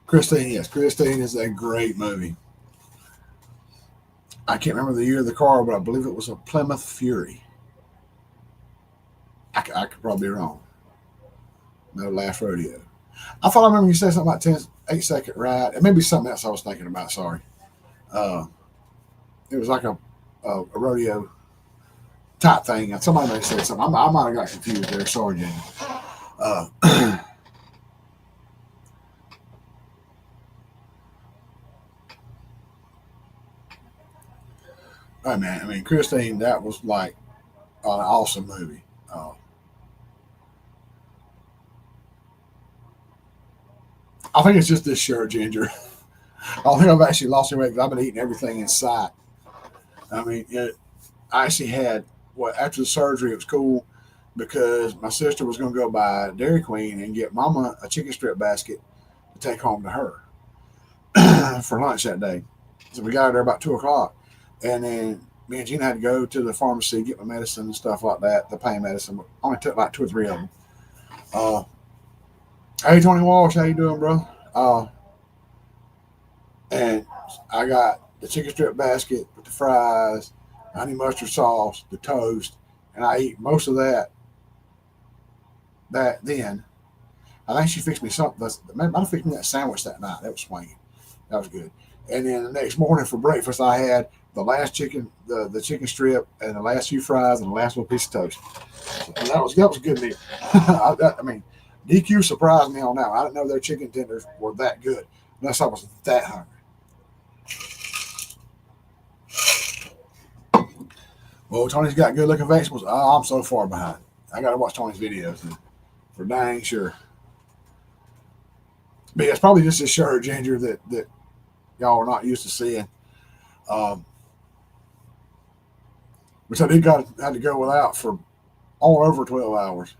Christine, yes, Christine is a great movie. I can't remember the year of the car, but I believe it was a Plymouth Fury. I could probably be wrong. No Last Rodeo. I thought I remember you said something about 8 Second Ride. It may be something else I was thinking about. Sorry. Uh, it was like a rodeo type thing. And somebody may have said something. I might have got confused there. Sorry, Jamie. Uh, oh man, I mean, Christine, that was like an awesome movie. I think it's just this shirt, Ginger. I don't think I've actually lost any weight because I've been eating everything in sight. I mean, I actually had after the surgery. It was cool because my sister was going to go by Dairy Queen and get Mama a chicken strip basket to take home to her for lunch that day. So we got there about 2 o'clock, and then me and Gina had to go to the pharmacy get my medicine and stuff like that. The pain medicine only took like 2 or 3 of them. Uh, hey Tony Walsh, how you doing, bro? And I got the chicken strip basket with the fries, honey mustard sauce, the toast, and I eat most of that. Then I think she fixed me something. Might have fixed me that sandwich that night. That was swinging. That was good. And then the next morning for breakfast, I had the last chicken, the chicken strip, and the last few fries, and the last little piece of toast. So that was a good meal. I mean, DQ surprised me on that one. I didn't know their chicken tenders were that good unless I was that hungry. Well, Tony's got good looking vegetables. Oh, I'm so far behind. I got to watch Tony's videos for dang sure. But yeah, it's probably just this shirt ginger that y'all are not used to seeing. Um, which I had to go without for all over 12 hours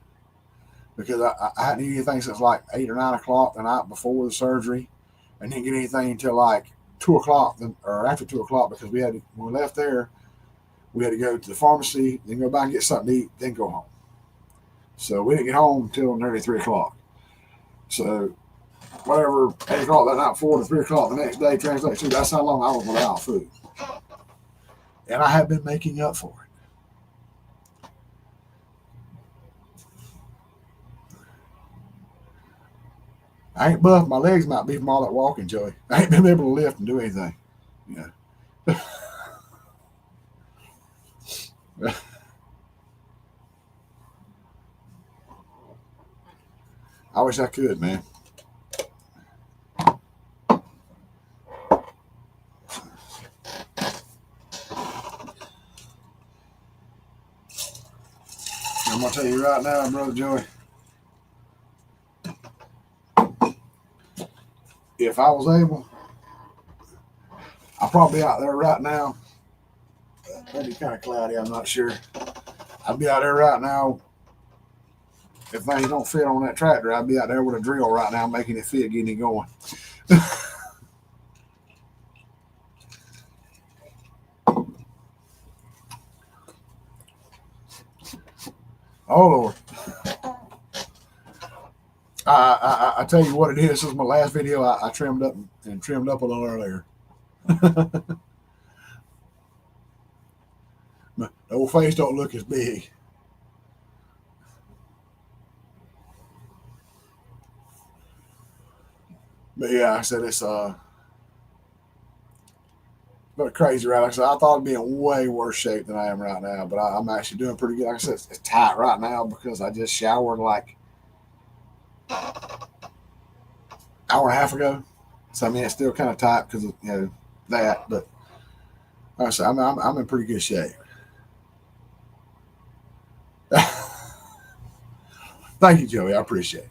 because I hadn't eaten anything since like 8 or 9 o'clock the night before the surgery, and didn't get anything until like 2 o'clock or after 2 o'clock because when we left there, we had to go to the pharmacy, then go back and get something to eat, then go home. So we didn't get home until nearly 3 o'clock. So whatever 8 o'clock that night before to 3 o'clock the next day translates to that's how long I was without food, and I have been making up for it. I ain't buff. My legs might be from all that walking, Joey. I ain't been able to lift and do anything. Yeah. I wish I could, man. I'm gonna tell you right now, brother Joey. If I was able, I'd probably be out there right now. Maybe kind of cloudy. I'm not sure. I'd be out there right now. If things don't fit on that tractor, I'd be out there with a drill right now, making it fit, getting it going. Oh Lord. I tell you what it is. This is my last video. I trimmed up a little earlier. The old face don't look as big. But yeah, I said it's but crazy, right? Like I said, I thought I'd be in way worse shape than I am right now, but I'm actually doing pretty good. Like I said, it's tight right now because I just showered like hour and a half ago. So I mean, it's still kind of tight because of that. But like I said, I'm in pretty good shape. Thank you, Joey. I appreciate it.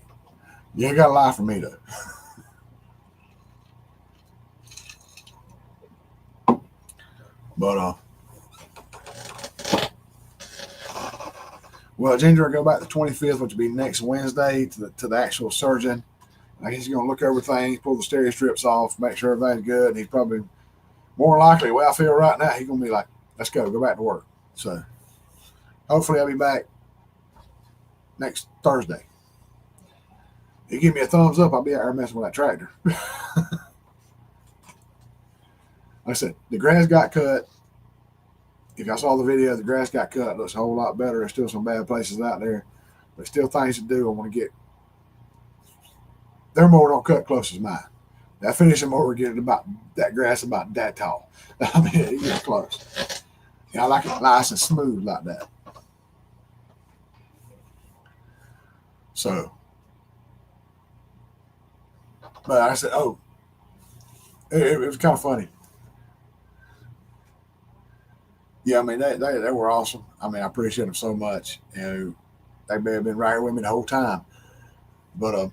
You ain't got a lie for me though. But well, Ginger will go back the 25th, which will be next Wednesday, to the actual surgeon. I guess he's going to look over things, pull the stereo strips off, make sure everything's good. And he's probably more likely, the way I feel right now, he's going to be like, let's go back to work. So hopefully I'll be back next Thursday. If you give me a thumbs up, I'll be out there messing with that tractor. Like I said, the grass got cut. If y'all saw the video, the grass got cut. It looks a whole lot better. There's still some bad places out there, but still things to do. I want to get their mower don't cut close as mine. That finishing mower getting about that grass about that tall. I mean, it gets close. I like it nice and smooth like that. So, but I said, oh, it was kind of funny. Yeah, I mean, they were awesome. I mean, I appreciate them so much. They may have been right here with me the whole time. But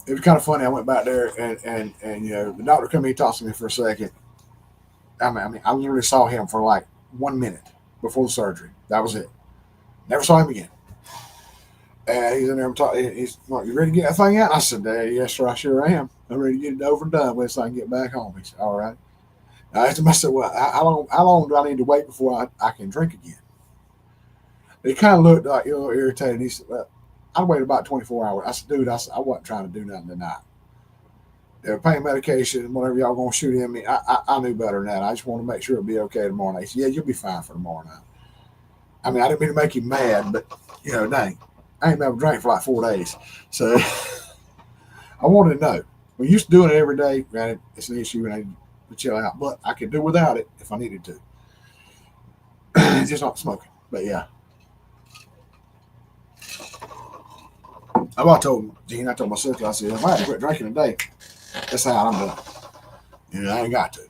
it was kind of funny. I went back there and the doctor come in and talked to me for a second. I mean, I literally saw him for like 1 minute before the surgery. That was it. Never saw him again. And he's in there talking. He's like, "You ready to get that thing out?" I said, "Yes, sir, I sure am. I'm ready to get it over and done with so I can get back home." He said, "All right." I asked him, I said, "Well, how long do I need to wait before I can drink again?" He kind of looked like, irritated. He said, "Well, I'd wait about 24 hours." I said, "Dude, I wasn't trying to do nothing tonight. Pain medication, whatever y'all going to shoot in me, I knew better than that. I just want to make sure it'll be okay tomorrow night." He said, "Yeah, you'll be fine for tomorrow night." I mean, I didn't mean to make him mad, but, dang, I ain't never drank for like 4 days. So I wanted to know. We're used to doing it every day. Granted, it's an issue and I need to chill out, but I could do without it if I needed to. Just not smoking. But yeah. I told Gene, I told my sister, I said, if I had to quit drinking today, that's how I'm done. I ain't got to.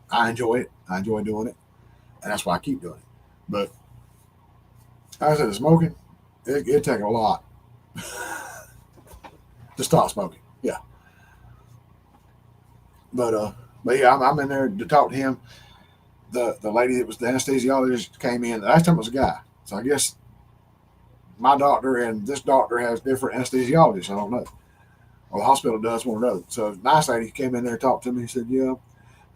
I enjoy it. I enjoy doing it. And that's why I keep doing it. But like I said, the smoking, it'd take a lot to stop smoking. Yeah. But yeah, I'm in there to talk to him. The lady that was the anesthesiologist came in. The last time it was a guy. So I guess my doctor and this doctor has different anesthesiologists. I don't know. Or the hospital does, one or another. So nice lady came in there and talked to me. He said, "Yeah,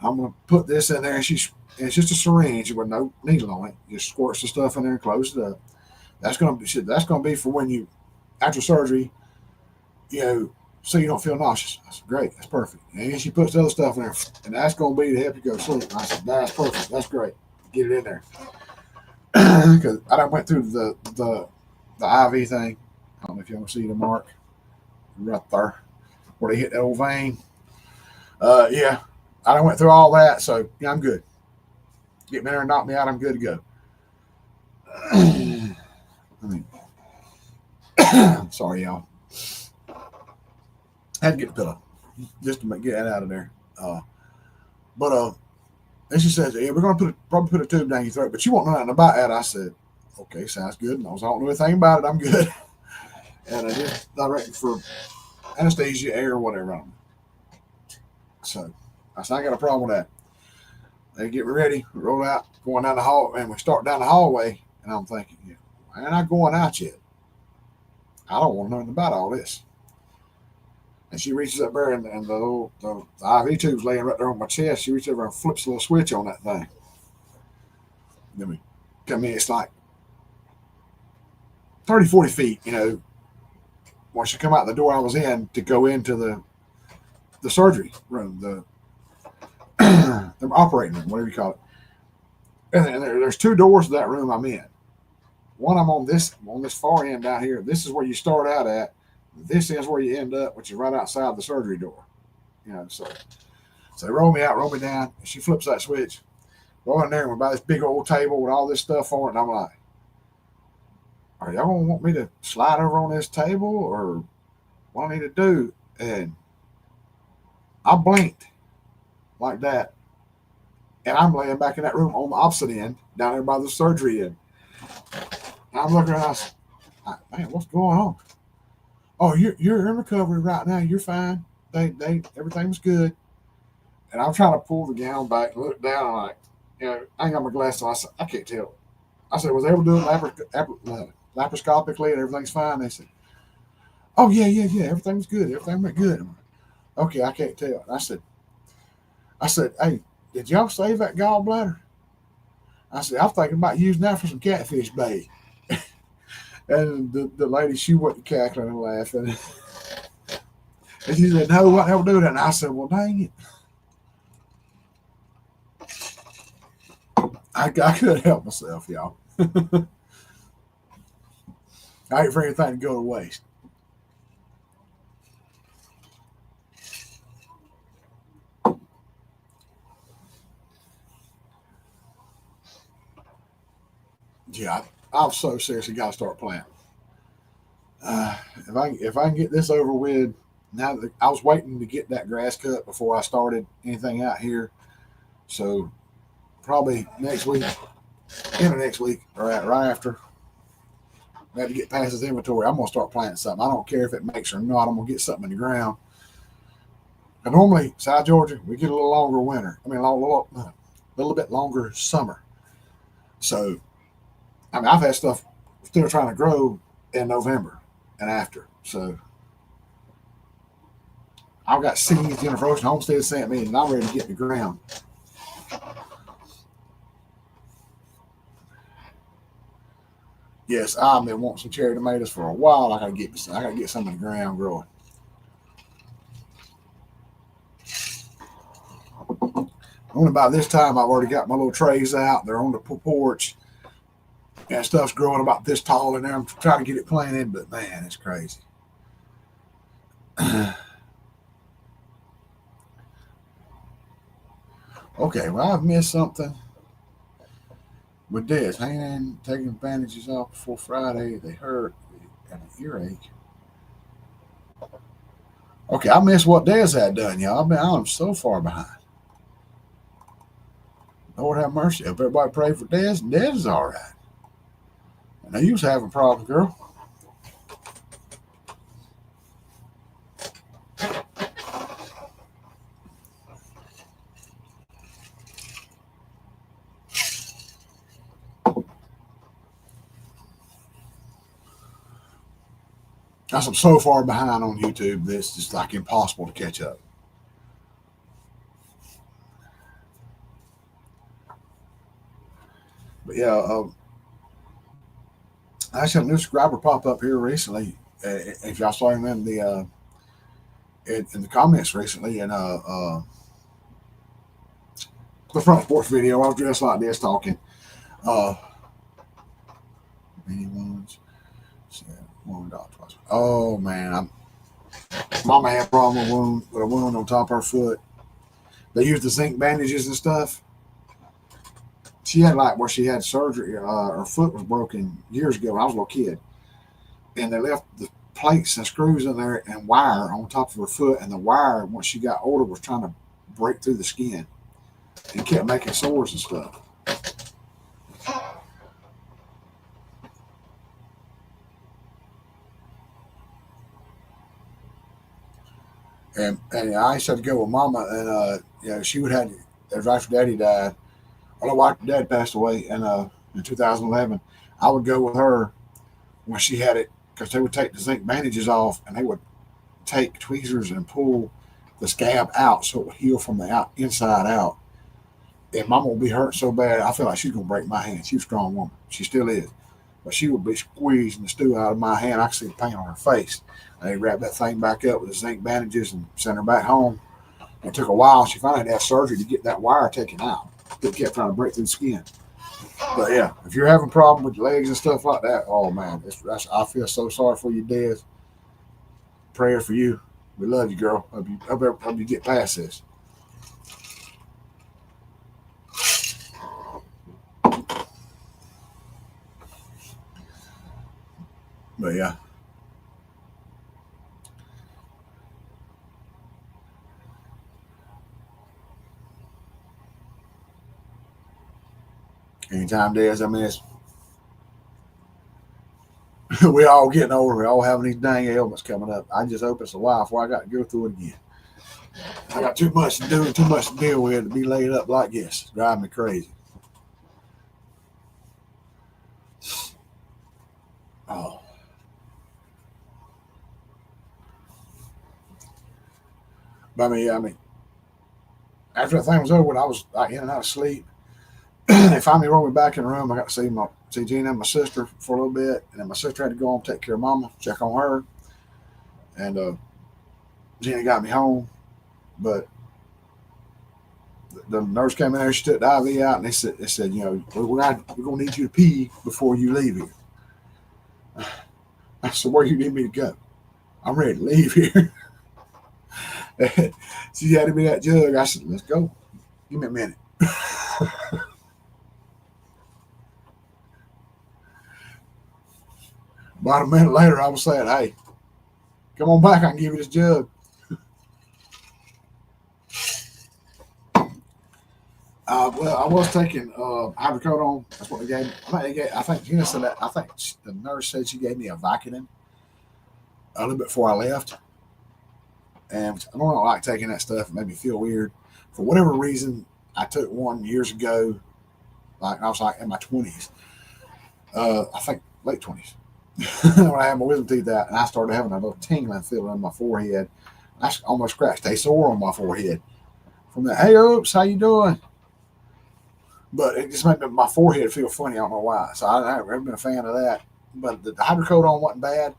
I'm gonna put this in there." And it's just a syringe with no needle on it. Just squirts the stuff in there and close it up. That's gonna be for when you after surgery, so you don't feel nauseous. I said, "Great, that's perfect." And she puts the other stuff in there, and that's gonna be to help you go to sleep. And I said, "That's perfect. That's great. Get it in there." Because I done went through the IV thing. I don't know if you want to see the mark right there where they hit that old vein. Yeah, I done went through all that, so yeah, I'm good. Get me there and knock me out, I'm good to go. I mean, sorry, y'all. I had to get the pillow just to get that out of there. But then she says, "Yeah, we're going to probably put a tube down your throat, but you won't know nothing about that." I said, "Okay, sounds good." And I don't know anything about it. I'm good. And I just directed for anesthesia, air, whatever. So I said, "I got a problem with that." They get me ready, we roll out, going down the hall, and we start down the hallway. And I'm thinking, why am I going out yet? I don't want nothing about all this. And she reaches up there, and the IV tube's laying right there on my chest. She reaches over and flips a little switch on that thing. Then we come in, it's like 30, 40 feet, once you come out the door I was in to go into the surgery room, the operating room, whatever you call it. And there's two doors to that room I'm in. One I'm on this far end down here. This is where you start out at. This is where you end up, which is right outside the surgery door. So they roll me out, roll me down, and she flips that switch. Roll in there, and we're by this big old table with all this stuff on it, and I'm like, "Are y'all gonna want me to slide over on this table, or what I need to do?" And I blinked like that, and I'm laying back in that room on the opposite end, down there by the surgery end. And I'm looking around, "Man, what's going on?" "Oh, you're in recovery right now. You're fine. They everything was good." And I'm trying to pull the gown back and look down, and I ain't got my glasses on. I said, "I can't tell." I said, "Was they able to do it laparoscopically and everything's fine?" They said, "Oh yeah. Everything's good. Everything went good." I'm like, "Okay, I can't tell." And I said, "Hey, did y'all save that gallbladder?" I said, "I'm thinking about using that for some catfish bait." And the lady, she wasn't cackling and laughing. And she said, "No, what the hell do that?" And I said, "Well, dang it. I couldn't help myself, y'all." I hate for anything to go to waste. Yeah, I've so seriously got to start planting. If I can get this over with, now that I was waiting to get that grass cut before I started anything out here, so probably next week, end of next week, or right after, I have to get past this inventory. I'm gonna start planting something. I don't care if it makes or not. I'm gonna get something in the ground. And normally, South Georgia, we get a little longer winter. I mean, a little bit longer summer. So I mean, I've had stuff still trying to grow in November and after. So I've got seeds Jennifer Ocean Homestead sent me, and I'm ready to get in the ground. Yes, I've been wanting some cherry tomatoes for a while. I gotta get some in the ground growing. Only by this time I've already got my little trays out. They're on the porch, and stuff's growing about this tall in there. I'm trying to get it planted, but man, it's crazy. Okay, well, I've missed something with this. Hanging, taking bandages off before Friday. They hurt and an earache. Okay, I missed what Des had done, y'all. I'm so far behind. Lord have mercy. If everybody pray for Des, Des is all right. I know you was having problems, girl. I'm so far behind on YouTube. This is like impossible to catch up. But yeah, I actually had a new subscriber pop up here recently. If y'all saw him in the comments recently, and the front porch video, I was dressed like this talking. Many ones. Oh man, Mama had a problem with a wound on top of her foot. They used the zinc bandages and stuff. She had like where she had surgery. Her foot was broken years ago when I was a little kid, and they left the plates and screws in there and wire on top of her foot. And the wire, once she got older, was trying to break through the skin and kept making sores and stuff. And I used to have to go with Mama, and she would have after Daddy died. Well, my dad passed away in 2011. I would go with her when she had it because they would take the zinc bandages off and they would take tweezers and pull the scab out so it would heal from the inside out. And Mama would be hurt so bad, I feel like she's gonna break my hand. She's a strong woman. She still is. But she would be squeezing the stew out of my hand. I could see the pain on her face. And they wrapped that thing back up with the zinc bandages and sent her back home. And it took a while. She finally had to have surgery to get that wire taken out. It kept trying to break through the skin. But yeah, if you're having a problem with your legs and stuff like that, oh man, I feel so sorry for you, Des. Prayer for you. We love you, girl. Hope you get past this. But yeah. Anytime Des, I mean, we all getting older. We all having these dang ailments coming up. I just hope it's a while before I got to go through it again. I got too much to do and too much to deal with to be laid up like this. It's driving me crazy. Oh. But I mean, after that thing was over, I was like in and out of sleep. They finally rolled me back in the room. I got to see Gina and my sister for a little bit, and then my sister had to go home take care of Mama, check on her, and Gina got me home. But the nurse came in there, she took the IV out, and they said, we're gonna need you to pee before you leave here. I said, where you need me to go? I'm ready to leave here. She had to be that jug. I said, let's go. Give me a minute. About a minute later, I was saying, hey, come on back. I can give you this jug. Well, I was taking hydrocodone. That's what they gave me. I think Gina said that. I think the nurse said she gave me a Vicodin a little bit before I left. And I don't like taking that stuff. It made me feel weird. For whatever reason, I took one years ago. Like I was like in my 20s. I think late 20s. When I had my wisdom teeth out, and I started having a little tingling feeling on my forehead. I almost scratched a sore on my forehead from that. Hey, oops, how you doing? But it just made my forehead feel funny. I don't know why. So I haven't been a fan of that. But the hydrocodone wasn't bad.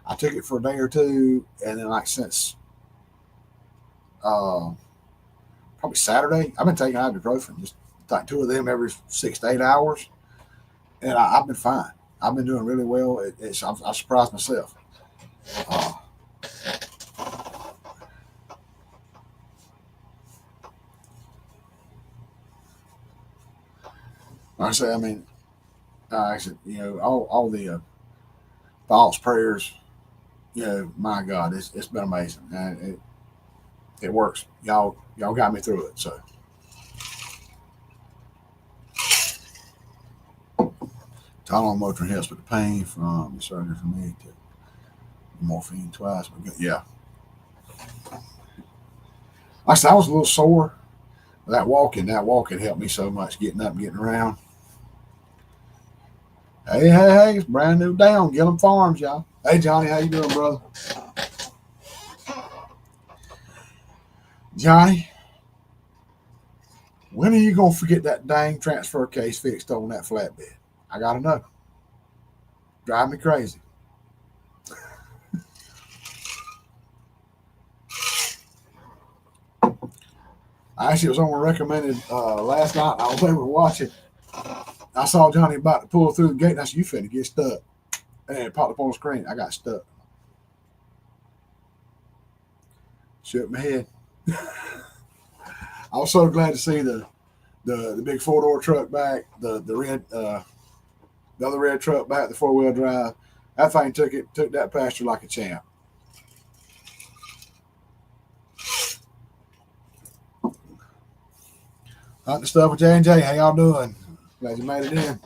I took it for a day or two, and then like since uh, probably Saturday, I've been taking ibuprofen, just like 2 of them every 6 to 8 hours, and I've been fine. I've been doing really well. I surprised myself. Uh, like I say, I mean, I said, all the thoughts, prayers, my God, it's been amazing, and it works. Y'all got me through it. So Tylenol Motrin helps with the pain from the surgery for me to morphine twice. But yeah, like I said, I was a little sore. That walking helped me so much getting up and getting around. Hey, it's brand new down, Gillum Farms, y'all. Hey, Johnny, how you doing, brother? Johnny, when are you gonna forget that dang transfer case fixed on that flatbed? I gotta know. Drive me crazy. I actually was on my recommended last night. I was able to watch it. I saw Johnny about to pull through the gate, and I said, "You finna get stuck." And it popped up on the screen. I got stuck. Shook my head. I was so glad to see the big 4-door truck back, the red the other red truck back, the 4-wheel drive. That thing took that pasture like a champ. Hunting stuff with J&J. How y'all doing? Glad you made it in.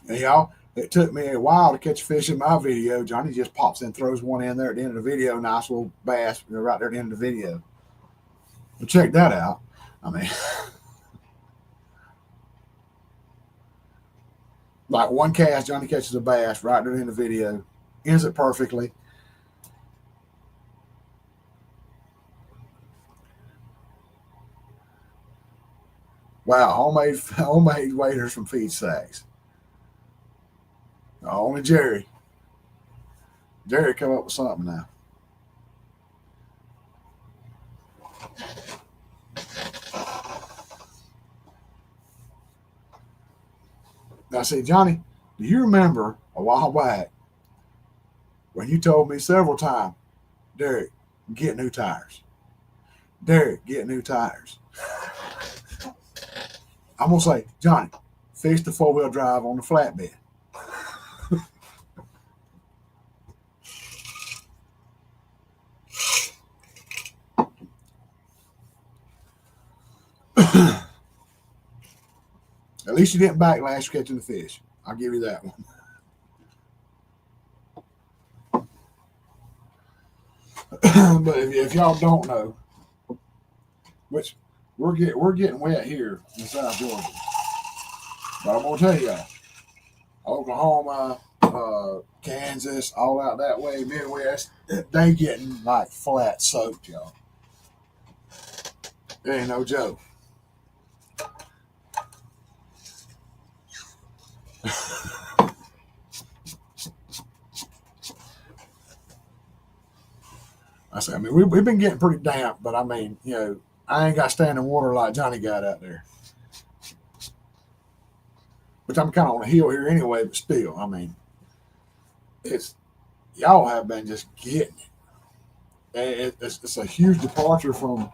And y'all, it took me a while to catch a fish in my video. Johnny just pops in, throws one in there at the end of the video. Nice little bass right there at the end of the video. Well, check that out. I mean, like one cast, Johnny catches a bass right there in the video, ends it perfectly. Wow, homemade waders from feed sacks. Only Jerry. Jerry come up with something now. Now, I say, Johnny, do you remember a while back when you told me several times, Derek, get new tires? Derek, get new tires. I'm gonna say, Johnny, fix the 4-wheel drive on the flatbed. At least you didn't backlash catching the fish. I'll give you that one. But if y'all don't know, which we're getting wet here in South Georgia, but I'm gonna tell y'all, Oklahoma, Kansas, all out that way, Midwest, they getting like flat soaked, y'all. It ain't no joke. I mean, we've been getting pretty damp, but I mean, I ain't got standing water like Johnny got out there. Which I'm kind of on a hill here anyway, but still, I mean, it's y'all have been just getting it. It's a huge departure from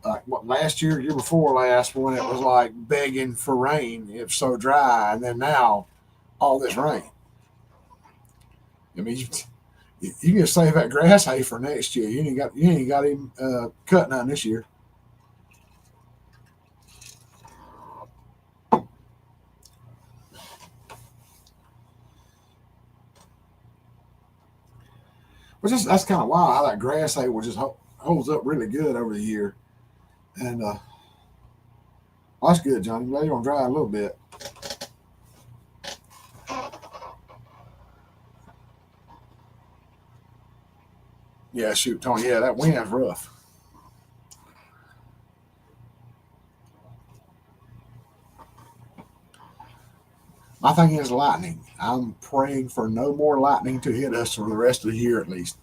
like what last year before last, when it was like begging for rain. It was so dry, and then now all this rain. I mean, you can save that grass hay for next year. You ain't got even cut none this year. But that's kind of wild how that grass hay will just holds up really good over the year. And well, that's good, Johnny. Glad you're gonna dry a little bit. Yeah, shoot, Tony. Yeah, that wind's rough. My thing is lightning. I'm praying for no more lightning to hit us for the rest of the year at least.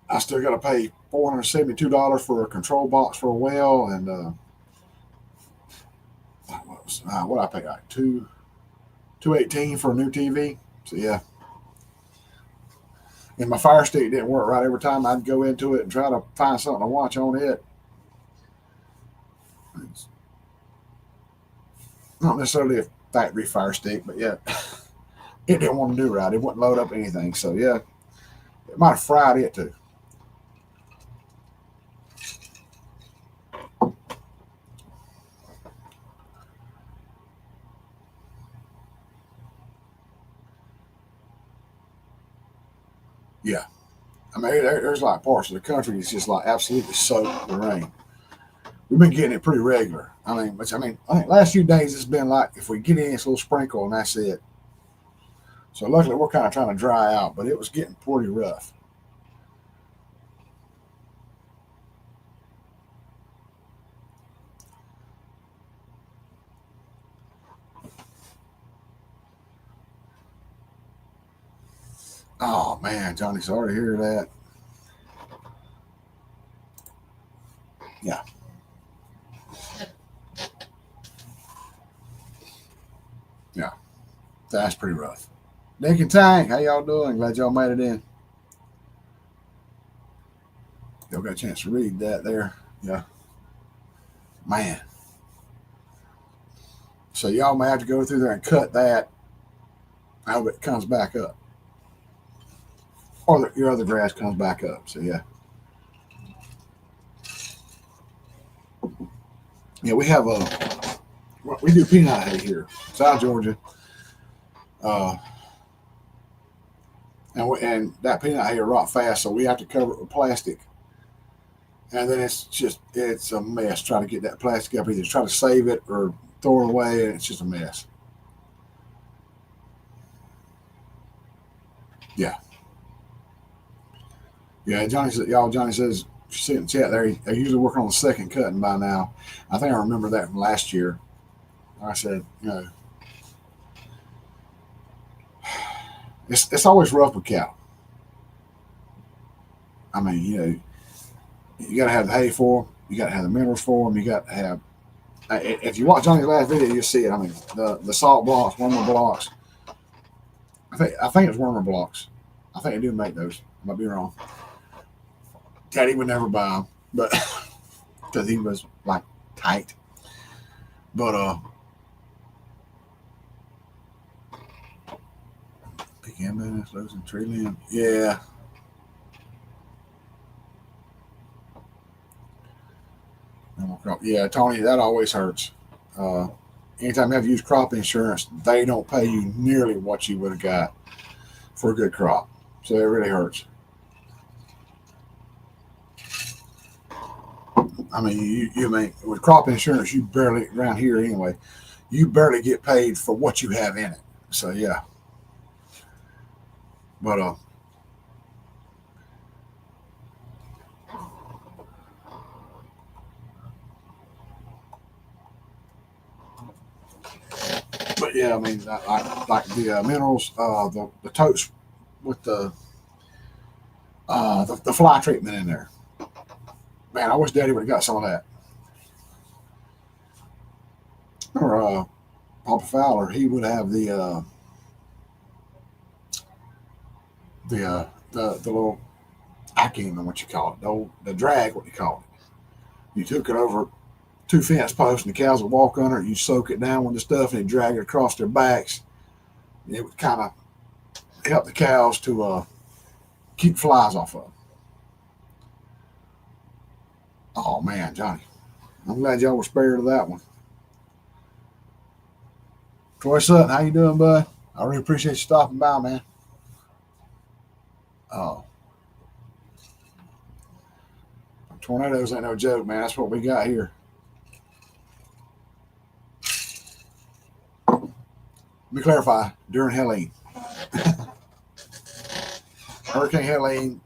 I still got to pay $472 for a control box for a well, and what I pay like 218 for a new TV. So yeah, and my Fire Stick didn't work right every time I'd go into it and try to find something to watch on it. It's not necessarily a factory Fire Stick, but yeah, it didn't want to do right. It wouldn't load up anything. So yeah, it might have fried it too. Yeah, I mean, there's like parts of the country that's just like absolutely soaked with rain. We've been getting it pretty regular. I think last few days it's been like if we get in, it's a little sprinkle and that's it. So luckily we're kind of trying to dry out, but it was getting pretty rough. Oh man, Johnny, sorry to hear that. Yeah, yeah, that's pretty rough. Nick and Tank, how y'all doing? Glad y'all made it in. Y'all got a chance to read that there. Yeah, man. So y'all may have to go through there and cut that. I hope it comes back up, or your other grass comes back up. So yeah, yeah. We do peanut hay here, South Georgia, uh, and that peanut hay will rot fast, so we have to cover it with plastic. And then it's a mess trying to get that plastic up. Either try to save it or throw it away, and it's just a mess. Yeah, yeah. Johnny says sit in chat there. They usually working on the second cutting by now. I think I remember that from last year. I said, it's always rough with cattle. I mean, you got to have the hay for them. You got to have the minerals for them. You got to have. If you watch Johnny's last video, you'll see it. I mean, the salt blocks, wormer blocks. I think it's wormer blocks. I think they do make those. I might be wrong. Daddy would never buy them, but because he was like tight. But pecan bananas, losing tree limb. Yeah. Yeah, Tony, that always hurts. Uh, Anytime you have to use crop insurance, they don't pay you nearly what you would have got for a good crop. So it really hurts. I mean, you mean with crop insurance, you barely around here anyway. You barely get paid for what you have in it. So yeah, but but yeah, I mean, like the minerals, the totes with the fly treatment in there. Man, I wish Daddy would have got some of that. Or Papa Fowler, he would have the little, I can't remember what you call it, the drag, what you call it. You took it over two fence posts, and the cows would walk under it. You soak it down with the stuff, and you drag it across their backs. And it would kind of help the cows to keep flies off of them. Oh man, Johnny, I'm glad y'all were spared of that one. Troy Sutton, how you doing, bud? I really appreciate you stopping by, man. Oh, tornadoes ain't no joke, man. That's what we got here. Let me clarify. During Helene, Hurricane Helene,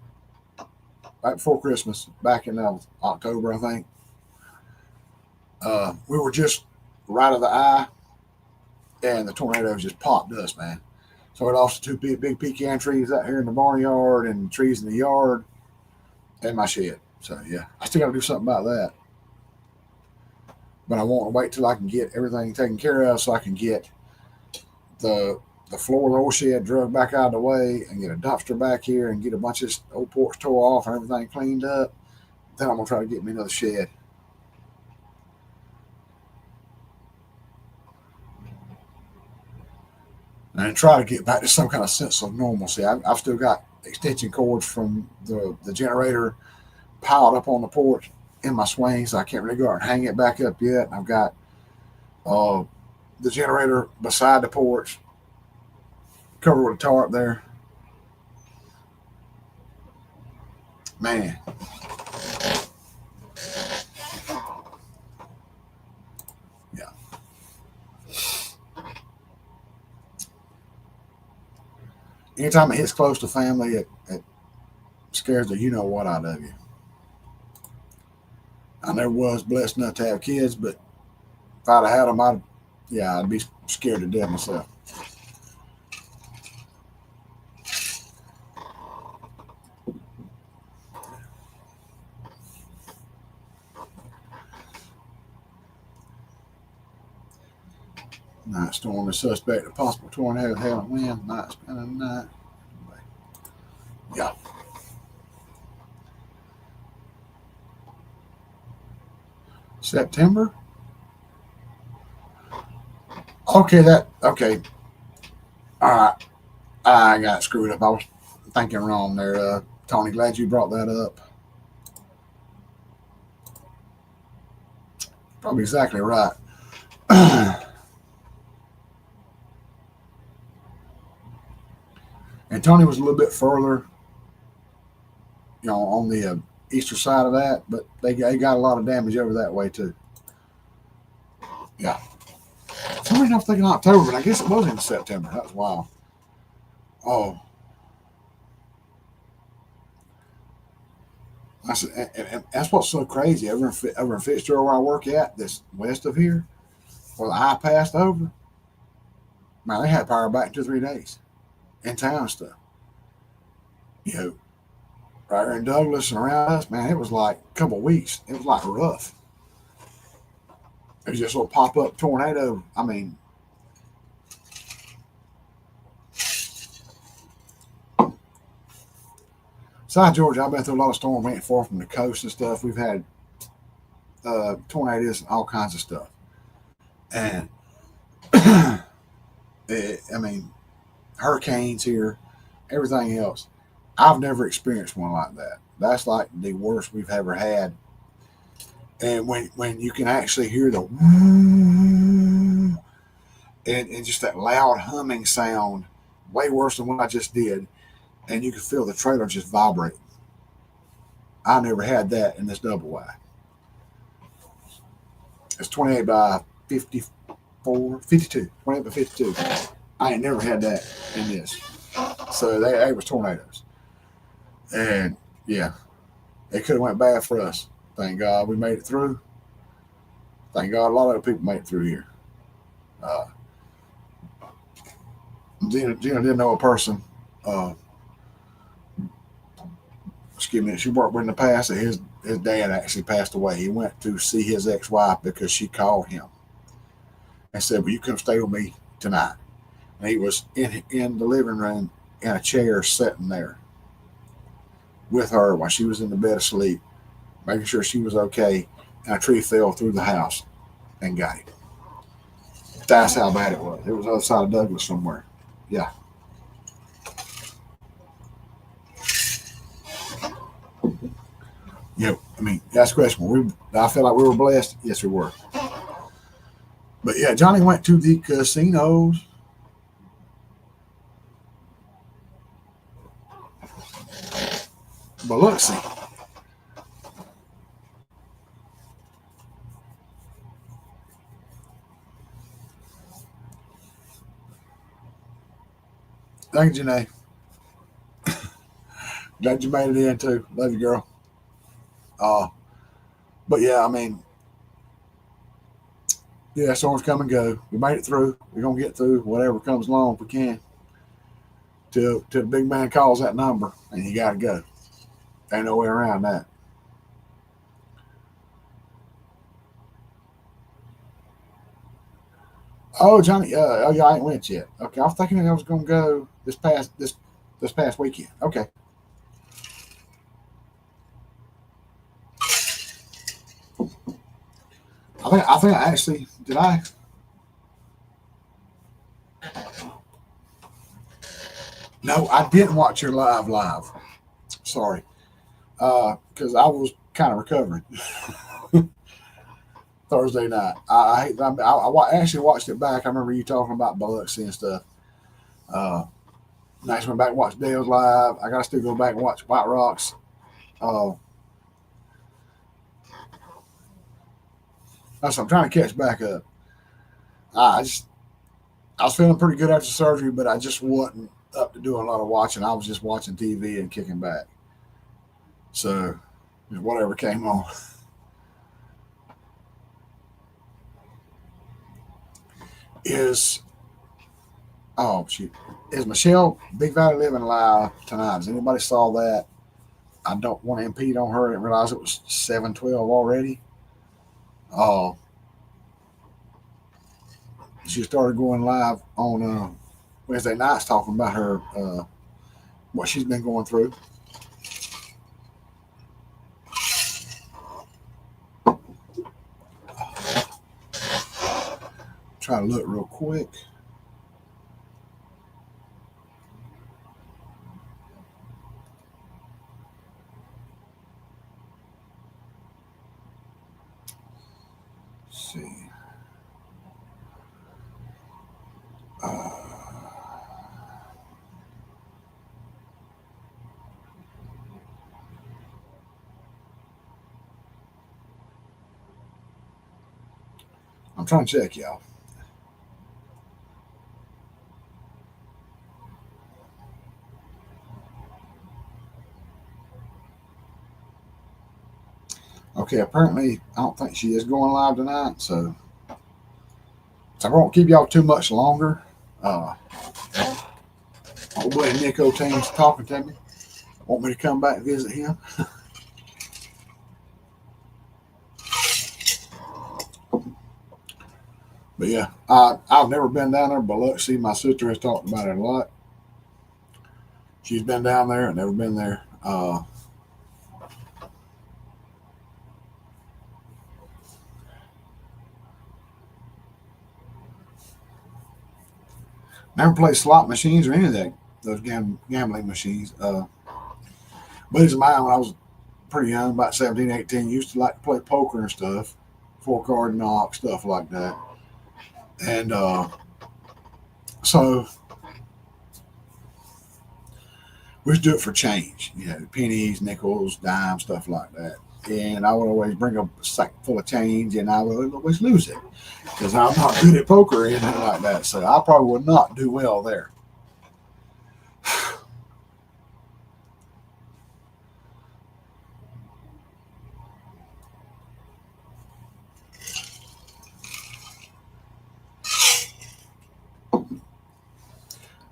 right before Christmas, back in October, I think. We were just right of the eye, and the tornadoes just popped us, man. So it lost two big pecan trees out here in the barnyard, and trees in the yard, and my shed. So yeah, I still got to do something about that. But I want to wait till I can get everything taken care of, so I can get the floor of the old shed drug back out of the way, and get a dumpster back here, and get a bunch of old porch tore off and everything cleaned up. Then I'm gonna try to get me another shed. And try to get back to some kind of sense of normalcy. I've still got extension cords from the generator piled up on the porch in my swing, so I can't really go out and hang it back up yet. I've got uh, the generator beside the porch, covered with a tarp there. Man, yeah. Anytime it hits close to family, it scares the you know what out of you. I never was blessed enough to have kids, but if I'd have had them, I'd be scared to death myself. Night storm, the suspect of possible tornado, hail and wind. Night spending the night. Yeah. September. Okay. All right. I got screwed up. I was thinking wrong there. Tony, glad you brought that up. Probably exactly right. And Tony was a little bit further, on the eastern side of that, but they got a lot of damage over that way too. Yeah. For some reason I was thinking October, but I guess it was in September. That was wild. Oh, and that's what's so crazy. Over in Fitzgerald, where I work at, this west of here, where the eye passed over, man, they had power back in 2 or 3 days in town and stuff. You know, right here in Douglas and around us, man, it was like a couple of weeks. It was like rough. It was just a little pop up tornado. I mean, South Georgia, I've been through a lot of storms, went far from the coast and stuff. We've had tornadoes and all kinds of stuff. And I mean, hurricanes here, everything else. I've never experienced one like that. That's like the worst we've ever had. And when you can actually hear the and just that loud humming sound, way worse than what I just did, and you can feel the trailer just vibrate. I never had that in this double wide. It's 28 by 54, 52, 28 by 52. I ain't never had that in this. So they was tornadoes. And yeah, it could have went bad for us. Thank God we made it through. Thank God a lot of people made it through here. Uh, Gina didn't know a person. Uh, excuse me. She worked with in the past. That his dad actually passed away. He went to see his ex-wife because she called him and said, "Well, you come stay with me tonight." And he was in the living room in a chair sitting there with her while she was in the bed asleep, making sure she was okay. And a tree fell through the house and got him. That's how bad it was. It was the other side of Douglas somewhere. Yeah. Yeah. I mean, that's the question. I feel like we were blessed. Yes, we were. But yeah, Johnny went to the casinos. But look, see, thank you, Janae. Glad you made it in too. Love you, girl. Uh, but yeah, I mean, yeah, storms come and go. We made it through. We're gonna get through whatever comes along if we can. Till the big man calls that number, and you gotta go. Ain't no way around that. Oh, Johnny. Oh, yeah, I ain't went yet. Okay, I was thinking I was gonna go this past weekend. Okay. I think I actually did. I No, I didn't watch your live. Sorry, because I was kind of recovering Thursday night. Actually watched it back. I remember you talking about Biloxi and stuff. Uh, Nice went back and watched Dale's live. I got to still go back and watch White Rocks. Uh, that's what I'm trying to catch back up. I just I was feeling pretty good after surgery, but I just wasn't up to doing a lot of watching. I was just watching TV and kicking back. So whatever came on is oh shoot is Michelle Big Valley Living live tonight? Has anybody saw that? I don't want to impede on her. I didn't realize it was 7:12 already. Oh, she started going live on Wednesday nights talking about her what she's been going through. Try to look real quick. Let's see. Uh, I'm trying to check y'all. Okay, apparently I don't think she is going live tonight, so I won't keep y'all too much longer. Uh, old buddy Nick O'Tane's talking to me. Want me to come back and visit him? But yeah, I've never been down there, but look, see, my sister has talked about it a lot. She's been down there and never been there. Never played slot machines or any of that, those gambling machines. Buddies of mine, when I was pretty young, about 17, 18, used to like to play poker and stuff, four card knock, stuff like that. And so we used to do it for change, pennies, nickels, dimes, stuff like that. And I would always bring a sack full of change, and I would always lose it because I'm not good at poker or anything like that. So I probably would not do well there.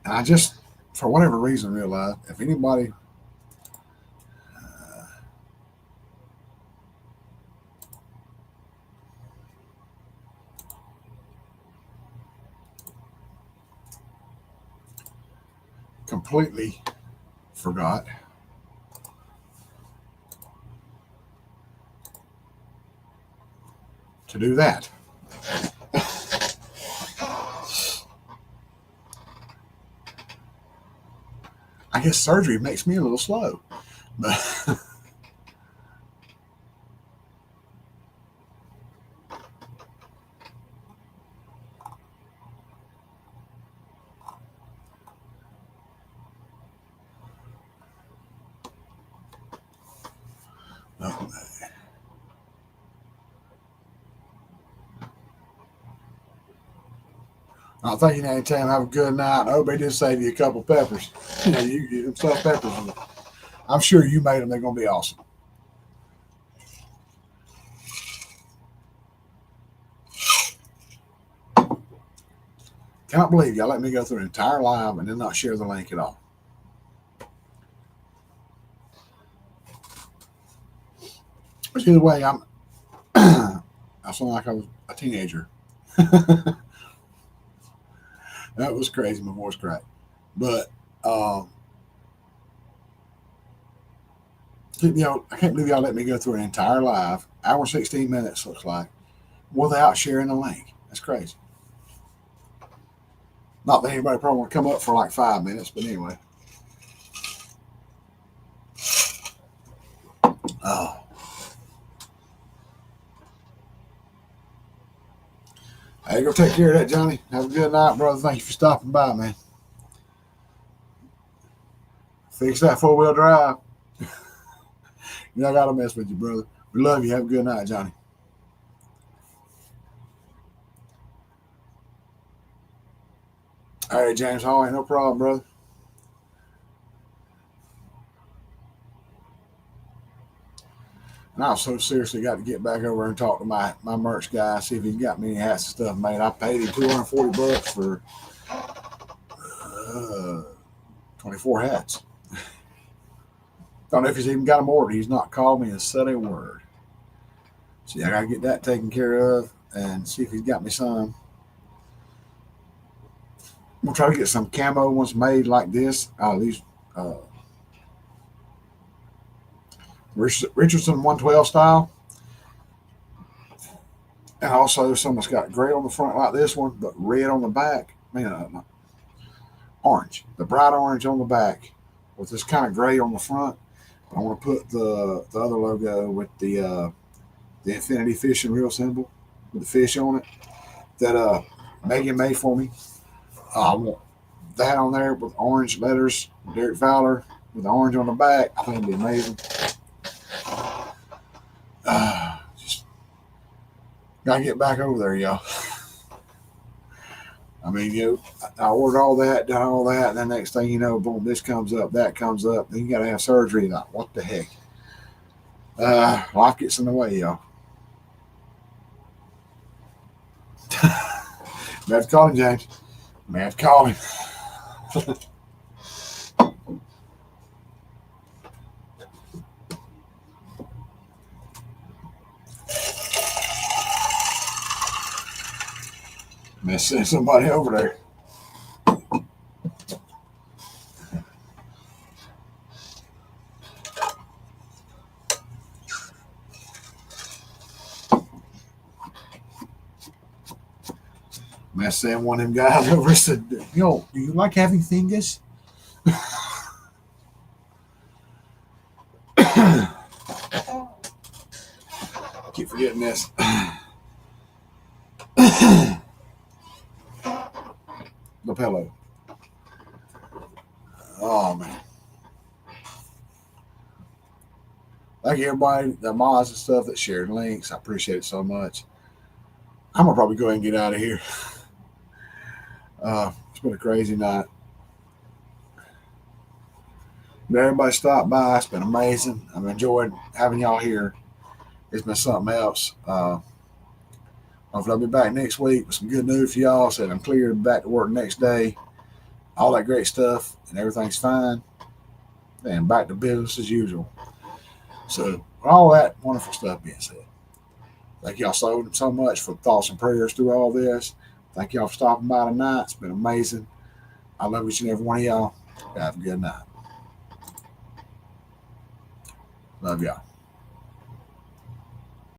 And I just, for whatever reason, realized if anybody completely forgot to do that. I guess surgery makes me a little slow, but I think you need to tell him have a good night. I hope they did save you a couple peppers. You them stuffed peppers. I'm sure you made them. They're gonna be awesome. Can't believe y'all let me go through an entire live and then not share the link at all. But either way, I sound like I was a teenager. That was crazy. My voice cracked. But I can't believe y'all let me go through an entire live, hour 16 minutes looks like, without sharing the link. That's crazy. Not that anybody probably want to come up for like 5 minutes, but anyway. Oh. Hey, go take care of that, Johnny. Have a good night, brother. Thank you for stopping by, man. Fix that 4-wheel drive. I gotta mess with you, brother. We love you. Have a good night, Johnny. All right, James Hall, ain't no problem, brother. And I so seriously got to get back over and talk to my merch guy, see if he's got me any hats and stuff made. I paid him $240 for 24 hats. Don't know if he's even got them ordered. He's not called me and said a word. See, I got to get that taken care of and see if he's got me some. I'm going to try to get some camo ones made like this. These Richardson 112 style. And also some that's got gray on the front like this one, but red on the back. Orange. The bright orange on the back with this kind of gray on the front. I want to put the other logo with the Infinity Fish and Reel symbol with the fish on it that Megan made for me. I want that on there with orange letters, Derek Fowler with the orange on the back. I think it'd be amazing. Just gotta get back over there, y'all. I mean, I ordered all that, done all that, and then next thing you know, boom, this comes up, that comes up. Then you got to have surgery. Like, what the heck? Life gets in the way, y'all. May have to call him, James. May have to call him. May send somebody over there. I sent one of them guys over and said, "Yo, do you like having fingers?" Keep forgetting this. The pillow. Oh man. Thank you everybody, the mods and stuff that shared links. I appreciate it so much. I'm gonna probably go ahead and get out of here. It's been a crazy night. But everybody stopped by. It's been amazing. I've enjoyed having y'all here. It's been something else. Hopefully I'll be back next week with some good news for y'all. Said I'm cleared, back to work next day. All that great stuff, and everything's fine. And back to business as usual. So, with all that wonderful stuff being said, thank y'all so much for thoughts and prayers through all this. Thank y'all for stopping by tonight. It's been amazing. I love each and every one of y'all. Have a good night. Love y'all.